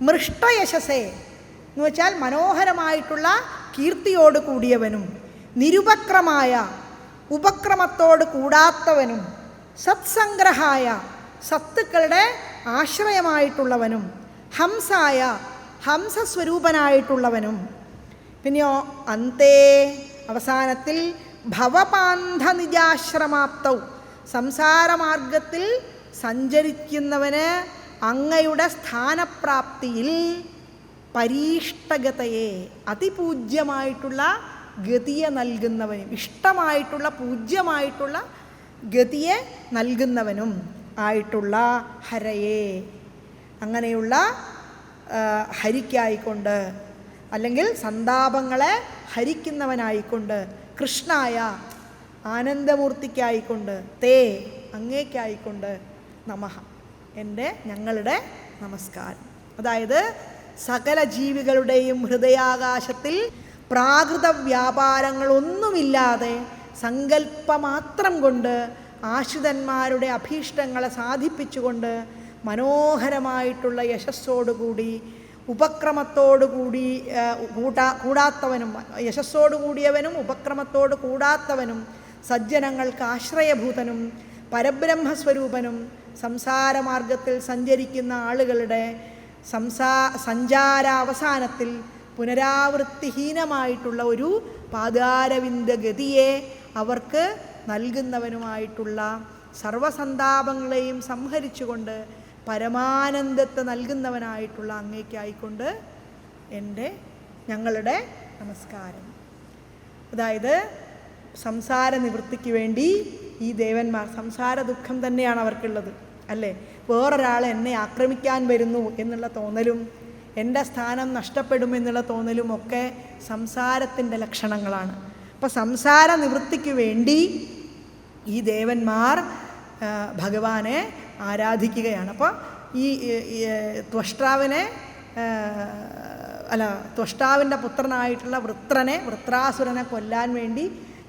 മൃഷ്ടയശസേ എന്ന് വെച്ചാൽ മനോഹരമായിട്ടുള്ള കീർത്തിയോട് കൂടിയവനും നിരുപക്രമായ, ഉപക്രമത്തോട് കൂടാത്തവനും സത്സംഗ്രഹായ, സത്തുക്കളുടെ ആശ്രയമായിട്ടുള്ളവനും ഹംസായ, ഹംസസ്വരൂപനായിട്ടുള്ളവനും പിന്നെയോ അന്തേ അവസാനത്തിൽ ഭവപാന്ധനിജാശ്രമാപ്തൗ സംസാരമാർഗത്തിൽ സഞ്ചരിക്കുന്നവന് അങ്ങയുടെ സ്ഥാനപ്രാപ്തിയിൽ പരീഷ്ടഗതയെ അതിപൂജ്യമായിട്ടുള്ള ഗതിയെ നൽകുന്നവനും, ഇഷ്ടമായിട്ടുള്ള പൂജ്യമായിട്ടുള്ള ഗതിയെ നൽകുന്നവനും ആയിട്ടുള്ള ഹരയെ, അങ്ങനെയുള്ള ഹരിക്കായിക്കൊണ്ട് അല്ലെങ്കിൽ സന്താപങ്ങളെ ഹരിക്കുന്നവനായിക്കൊണ്ട്, കൃഷ്ണായ ആനന്ദമൂർത്തിക്കായിക്കൊണ്ട്, തേ അങ്ങേക്കായിക്കൊണ്ട് നമഃ ഞങ്ങളുടെ നമസ്കാരം. അതായത് സകല ജീവികളുടെയും ഹൃദയാകാശത്തിൽ പ്രാകൃത വ്യാപാരങ്ങളൊന്നുമില്ലാതെ സങ്കല്പമാത്രം കൊണ്ട് ആശ്രിതന്മാരുടെ അഭീഷ്ടങ്ങളെ സാധിപ്പിച്ചുകൊണ്ട് മനോഹരമായിട്ടുള്ള യശസ്സോടുകൂടി, ഉപക്രമത്തോടുകൂടി കൂടാത്തവനും, യശസ്സോടു കൂടിയവനും ഉപക്രമത്തോട് കൂടാത്തവനും, സജ്ജനങ്ങൾക്ക് ആശ്രയഭൂതനും പരബ്രഹ്മസ്വരൂപനും, സംസാരമാർഗത്തിൽ സഞ്ചരിക്കുന്ന ആളുകളുടെ സഞ്ചാരാവസാനത്തിൽ പുനരാവൃത്തിഹീനമായിട്ടുള്ള ഒരു പാദാരവിന്ദഗതിയെ അവർക്ക് നൽകുന്നവനുമായിട്ടുള്ള, സർവസന്താപങ്ങളെയും സംഹരിച്ചുകൊണ്ട് പരമാനന്ദത്തെ നൽകുന്നവനായിട്ടുള്ള അങ്ങേക്കായിക്കൊണ്ട് ഞങ്ങളുടെ നമസ്കാരം. അതായത് സംസാര നിവൃത്തിക്ക് വേണ്ടി ഈ ദേവന്മാർ, സംസാര ദുഃഖം തന്നെയാണ് അവർക്കുള്ളത് അല്ലേ. വേറൊരാൾ എന്നെ ആക്രമിക്കാൻ വരുന്നു എന്നുള്ള തോന്നലും എൻ്റെ സ്ഥാനം നഷ്ടപ്പെടുമെന്നുള്ള തോന്നലും ഒക്കെ സംസാരത്തിൻ്റെ ലക്ഷണങ്ങളാണ്. അപ്പോൾ സംസാര നിവൃത്തിക്ക് വേണ്ടി ഈ ദേവന്മാർ ഭഗവാനെ ആരാധിക്കുകയാണ്. അപ്പോൾ ഈ ത്വഷ്ടാവിനെ ത്വഷ്ടാവിൻ്റെ പുത്രനായിട്ടുള്ള വൃത്രാസുരനെ കൊല്ലാൻ വേണ്ടി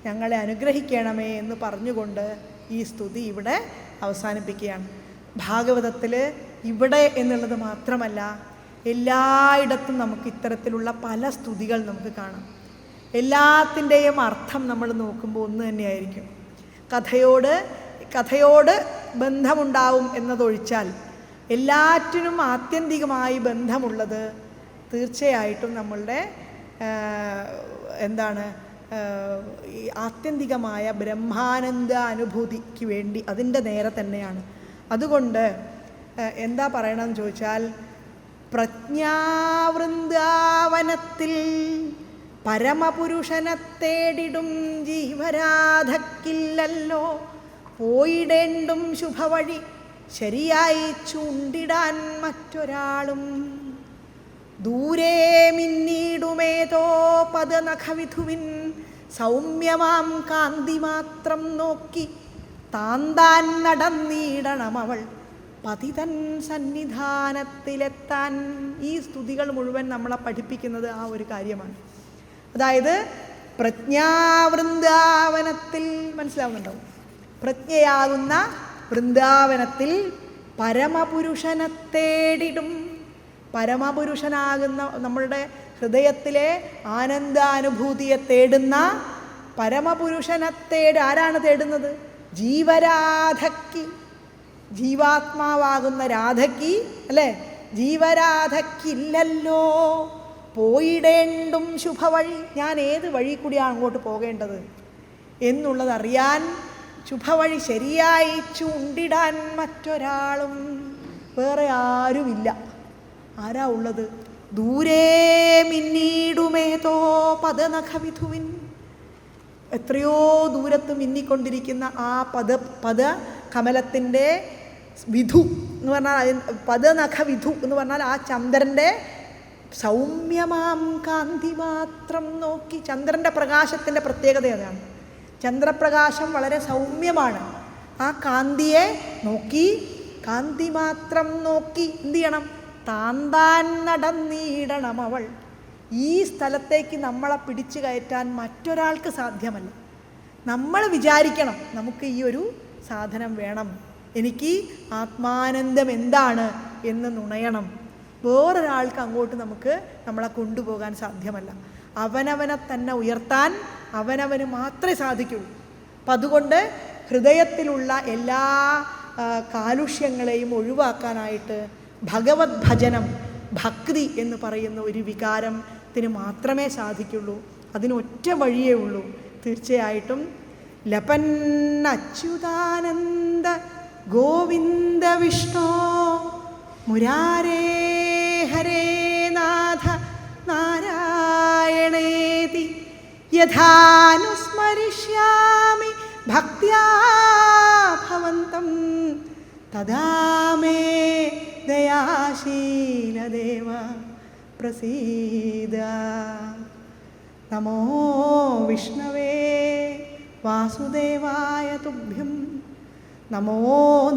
ഞങ്ങളെ അനുഗ്രഹിക്കണമേ എന്ന് പറഞ്ഞുകൊണ്ട് ഈ സ്തുതി ഇവിടെ അവസാനിപ്പിക്കുകയാണ്. ഭാഗവതത്തിൽ ഇവിടെ എന്നുള്ളത് മാത്രമല്ല, എല്ലായിടത്തും നമുക്ക് ഇത്തരത്തിലുള്ള പല സ്തുതികൾ നമുക്ക് കാണാം. എല്ലാത്തിൻ്റെയും അർത്ഥം നമ്മൾ നോക്കുമ്പോൾ ഒന്ന് തന്നെയായിരിക്കും. കഥയോട് ബന്ധമുണ്ടാവും എന്നതൊഴിച്ചാൽ എല്ലാറ്റിനും ആത്യന്തികമായി ബന്ധമുള്ളത് തീർച്ചയായിട്ടും നമ്മളുടെ ഈ ആത്യന്തികമായ ബ്രഹ്മാനന്ദ അനുഭൂതിക്ക് വേണ്ടി അതിൻ്റെ നേരെ തന്നെയാണ്. അതുകൊണ്ട് എന്താ പറയണമെന്ന് ചോദിച്ചാൽ, പ്രജ്ഞാവൃന്ദാവനത്തിൽ പരമപുരുഷനെ തേടിടും ജീവരാധക്കില്ലല്ലോ പോയിടേണ്ടും ശുഭവഴി ശരിയായി ചൂണ്ടിടാൻ മറ്റൊരാളും. ദൂരെ മിന്നീടുമേതോ പദനഖവിധുവിൻ സൗമ്യമാം കാന്തി മാത്രം നോക്കി താൻ നടന്നിടണമവൾ പതിതൻ സന്നിധാനത്തിലെത്താൻ. ഈ സ്തുതികൾ മുഴുവൻ നമ്മളെ പഠിപ്പിക്കുന്നത് ആ ഒരു കാര്യമാണ്. അതായത് പ്രജ്ഞാവൃന്ദാവനത്തിൽ, മനസ്സിലാവുന്നുണ്ടാവും, പ്രജ്ഞയാകുന്ന വൃന്ദാവനത്തിൽ പരമപുരുഷനെ തേടിടും. പരമപുരുഷനാകുന്ന നമ്മളുടെ ഹൃദയത്തിലെ ആനന്ദാനുഭൂതിയെ തേടുന്ന പരമപുരുഷനെ ആരാണ് തേടുന്നത്? ജീവരാധയ്ക്ക്, ജീവാത്മാവാകുന്ന രാധയ്ക്ക്, അല്ലേ? ജീവരാധയ്ക്കില്ലല്ലോ പോയിടേണ്ടും ശുഭവഴി. ഞാൻ ഏത് വഴി കൂടിയാണ് അങ്ങോട്ട് പോകേണ്ടത് എന്നുള്ളതറിയാൻ ശുഭവഴി ശരിയായി ചൂണ്ടിടാൻ മറ്റൊരാളും, വേറെ ആരുമില്ല. ആരാ ഉള്ളത്? ദൂരെ മിന്നീടുമേതോ പദനഖവിധുവിൻ, എത്രയോ ദൂരത്ത് മിന്നിക്കൊണ്ടിരിക്കുന്ന ആ പദ കമലത്തിൻ്റെ വിധു എന്ന് പറഞ്ഞാൽ, പദനഖവിധു എന്ന് പറഞ്ഞാൽ ആ ചന്ദ്രൻ്റെ സൗമ്യമാം കാന്തി മാത്രം നോക്കി. ചന്ദ്രൻ്റെ പ്രകാശത്തിൻ്റെ പ്രത്യേകത അതാണ്. ചന്ദ്രപ്രകാശം വളരെ സൗമ്യമാണ്. ആ കാന്തിയെ നോക്കി, കാന്തി മാത്രം നോക്കി എന്ത് ചെയ്യണം? താൻ നടന്നിടണം അവൾ. ഈ സ്ഥലത്തേക്ക് നമ്മളെ പിടിച്ചു കയറ്റാൻ മറ്റൊരാൾക്ക് സാധ്യമല്ല. നമ്മൾ വിചാരിക്കണം, നമുക്ക് ഈ ഒരു സാധനം വേണം, എനിക്ക് ആത്മാനന്ദം എന്താണ് എന്ന് നുണയണം. വേറൊരാൾക്ക് അങ്ങോട്ട് നമ്മളെ കൊണ്ടുപോകാൻ സാധ്യമല്ല. അവനവനെ തന്നെ ഉയർത്താൻ അവനവന് മാത്രമേ സാധിക്കുള്ളൂ. അപ്പം അതുകൊണ്ട് ഹൃദയത്തിലുള്ള എല്ലാ കാലുഷ്യങ്ങളെയും ഒഴിവാക്കാനായിട്ട് ഭഗവത് ഭജനം, ഭക്തി എന്ന് പറയുന്ന ഒരു വികാരത്തിന് മാത്രമേ സാധിക്കുള്ളൂ. അതിനൊറ്റ വഴിയേ ഉള്ളൂ. തീർച്ചയായിട്ടും ലപന്നച്യുതാനന്ദ ഗോവിന്ദ വിഷ്ണോ മുരാരേ ഹരേ നാഥ നാരായണേതി യഥാനുസ്മരിഷ്യാമി ഭക്ത്യാ ഭവന്തം തദാ മേ ദയാശീലദേവ പ്രസീദ. നമോ വിഷ്ണവേ വാസുദേവായ തുഭ്യം, നമോ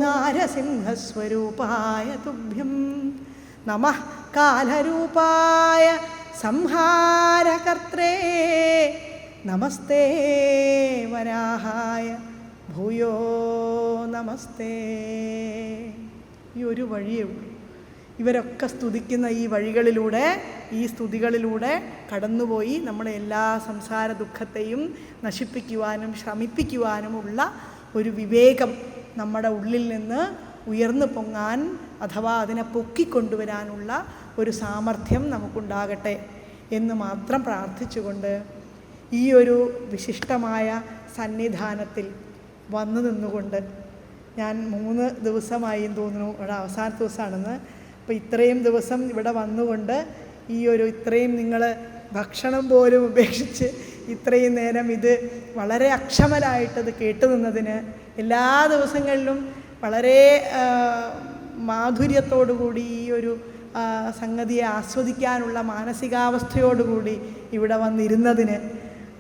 നാരസിംഹസ്വരൂപായ തുഭ്യം, നമഃ കാലരൂപായ സംഹാരകർത്രേ, നമസ്തേ വരാഹായ ഭൂയോ നമസ്തേ. ഈ ഒരു വഴിയേ ഉള്ളൂ. ഇവരൊക്കെ സ്തുതിക്കുന്ന ഈ വഴികളിലൂടെ, ഈ സ്തുതികളിലൂടെ കടന്നുപോയി നമ്മുടെ എല്ലാ സംസാര ദുഃഖത്തെയും നശിപ്പിക്കുവാനും ശമിപ്പിക്കുവാനുമുള്ള ഒരു വിവേകം നമ്മുടെ ഉള്ളിൽ നിന്ന് ഉയർന്നു പൊങ്ങാൻ, അഥവാ അതിനെ പൊക്കിക്കൊണ്ടുവരാനുള്ള ഒരു സാമർഥ്യം നമുക്കുണ്ടാകട്ടെ എന്ന് മാത്രം പ്രാർത്ഥിച്ചുകൊണ്ട് ഈ ഒരു വിശിഷ്ടമായ സന്നിധാനത്തിൽ വന്നു നിന്നുകൊണ്ട്, ഞാൻ 3 ദിവസമായി തോന്നുന്നു, ഇവിടെ അവസാനത്തെ ദിവസമാണെന്ന്. അപ്പോൾ ഇത്രയും ദിവസം ഇവിടെ വന്നുകൊണ്ട് ഇത്രയും നിങ്ങൾ ഭക്ഷണം പോലും ഉപേക്ഷിച്ച് ഇത്രയും നേരം ഇത് വളരെ അക്ഷമരായിട്ടത് കേട്ടു നിന്നതിന്, എല്ലാ ദിവസങ്ങളിലും വളരെ മാധുര്യത്തോടുകൂടി ഈ ഒരു സംഗതിയെ ആസ്വദിക്കാനുള്ള മാനസികാവസ്ഥയോടുകൂടി ഇവിടെ വന്നിരുന്നതിന്,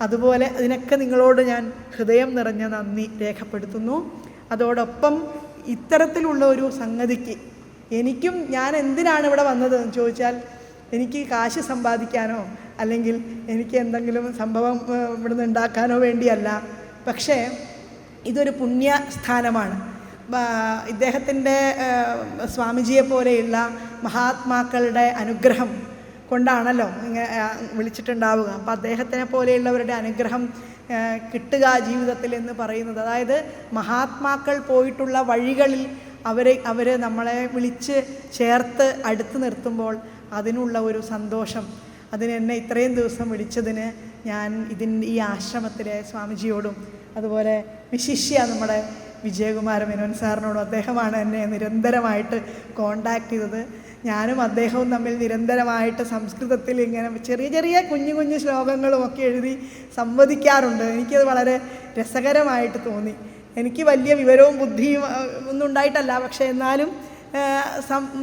അതുപോലെ അതിനൊക്കെ നിങ്ങളോട് ഞാൻ ഹൃദയം നിറഞ്ഞ നന്ദി രേഖപ്പെടുത്തുന്നു. അതോടൊപ്പം ഇത്തരത്തിലുള്ള ഒരു സംഗതിക്ക് എനിക്കും, ഞാൻ എന്തിനാണ് ഇവിടെ വന്നത് എന്ന് ചോദിച്ചാൽ, എനിക്ക് കാശ് സമ്പാദിക്കാനോ അല്ലെങ്കിൽ എനിക്ക് എന്തെങ്കിലും സംഭവം ഇവിടുന്ന് ഉണ്ടാക്കാനോ വേണ്ടിയല്ല. പക്ഷേ ഇതൊരു പുണ്യസ്ഥാനമാണ്. ഇദ്ദേഹത്തിൻ്റെ സ്വാമിജിയെ പോലെയുള്ള മഹാത്മാക്കളുടെ അനുഗ്രഹം കൊണ്ടാണല്ലോ ഇങ്ങനെ വിളിച്ചിട്ടുണ്ടാവുക. അപ്പോൾ അദ്ദേഹത്തിനെ പോലെയുള്ളവരുടെ അനുഗ്രഹം കിട്ടുക ജീവിതത്തിൽ എന്ന് പറയുന്നത്, അതായത് മഹാത്മാക്കൾ പോയിട്ടുള്ള വഴികളിൽ അവർ നമ്മളെ വിളിച്ച് ചേർത്ത് അടുത്ത് നിർത്തുമ്പോൾ അതിനുള്ള ഒരു സന്തോഷം, അതിന് എന്നെ ഇത്രയും ദിവസം വിളിച്ചതിന് ഞാൻ ഈ ആശ്രമത്തിലെ സ്വാമിജിയോടും അതുപോലെ വിശിഷ്യ നമ്മുടെ വിജയകുമാര മേനോൻ സാറിനോടും, അദ്ദേഹമാണ് എന്നെ നിരന്തരമായിട്ട് കോണ്ടാക്ട് ചെയ്തത്. ഞാനും അദ്ദേഹവും തമ്മിൽ നിരന്തരമായിട്ട് സംസ്കൃതത്തിൽ ഇങ്ങനെ ചെറിയ ചെറിയ കുഞ്ഞു കുഞ്ഞു ശ്ലോകങ്ങളുമൊക്കെ എഴുതി സംവദിക്കാറുണ്ട്. എനിക്കത് വളരെ രസകരമായിട്ട് തോന്നി. എനിക്ക് വലിയ വിവരവും ബുദ്ധിയും ഒന്നും ഉണ്ടായിട്ടല്ല, പക്ഷേ എന്നാലും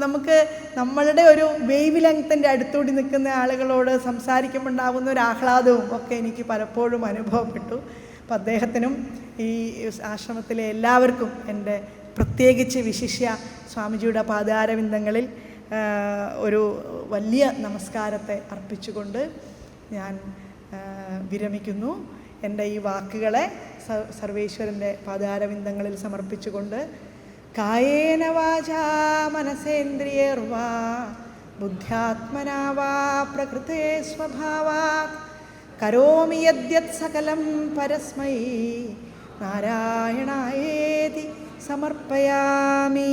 നമുക്ക് നമ്മളുടെ ഒരു വേവ് ലെങ്ത്തിൻ്റെ അടുത്തൂടി നിൽക്കുന്ന ആളുകളോട് സംസാരിക്കുമ്പോൾ ഉണ്ടാകുന്ന ഒരു ആഹ്ലാദവും ഒക്കെ എനിക്ക് പലപ്പോഴും അനുഭവപ്പെട്ടു. അപ്പം അദ്ദേഹത്തിനും ഈ ആശ്രമത്തിലെ എല്ലാവർക്കും എൻ്റെ പ്രത്യേകിച്ച് വിശിഷ്യ സ്വാമിജിയുടെ പാദാരവിന്ദങ്ങളിൽ ഒരു വലിയ നമസ്കാരത്തെ അർപ്പിച്ചുകൊണ്ട് ഞാൻ വിരമിക്കുന്നു. എൻ്റെ ഈ വാക്കുകളെ സർവേശ്വരൻ്റെ പാദാരവിന്ദങ്ങളിൽ സമർപ്പിച്ചുകൊണ്ട് കായേന വാചാ മനസേന്ദ്രിയേർവാ ബുദ്ധ്യാത്മനാ വാ പ്രകൃതേ സ്വഭാവാത് കരോമി യദ്യത് സകലം പരസ്മൈ നാരായണായേതി സമർപ്പയാമി.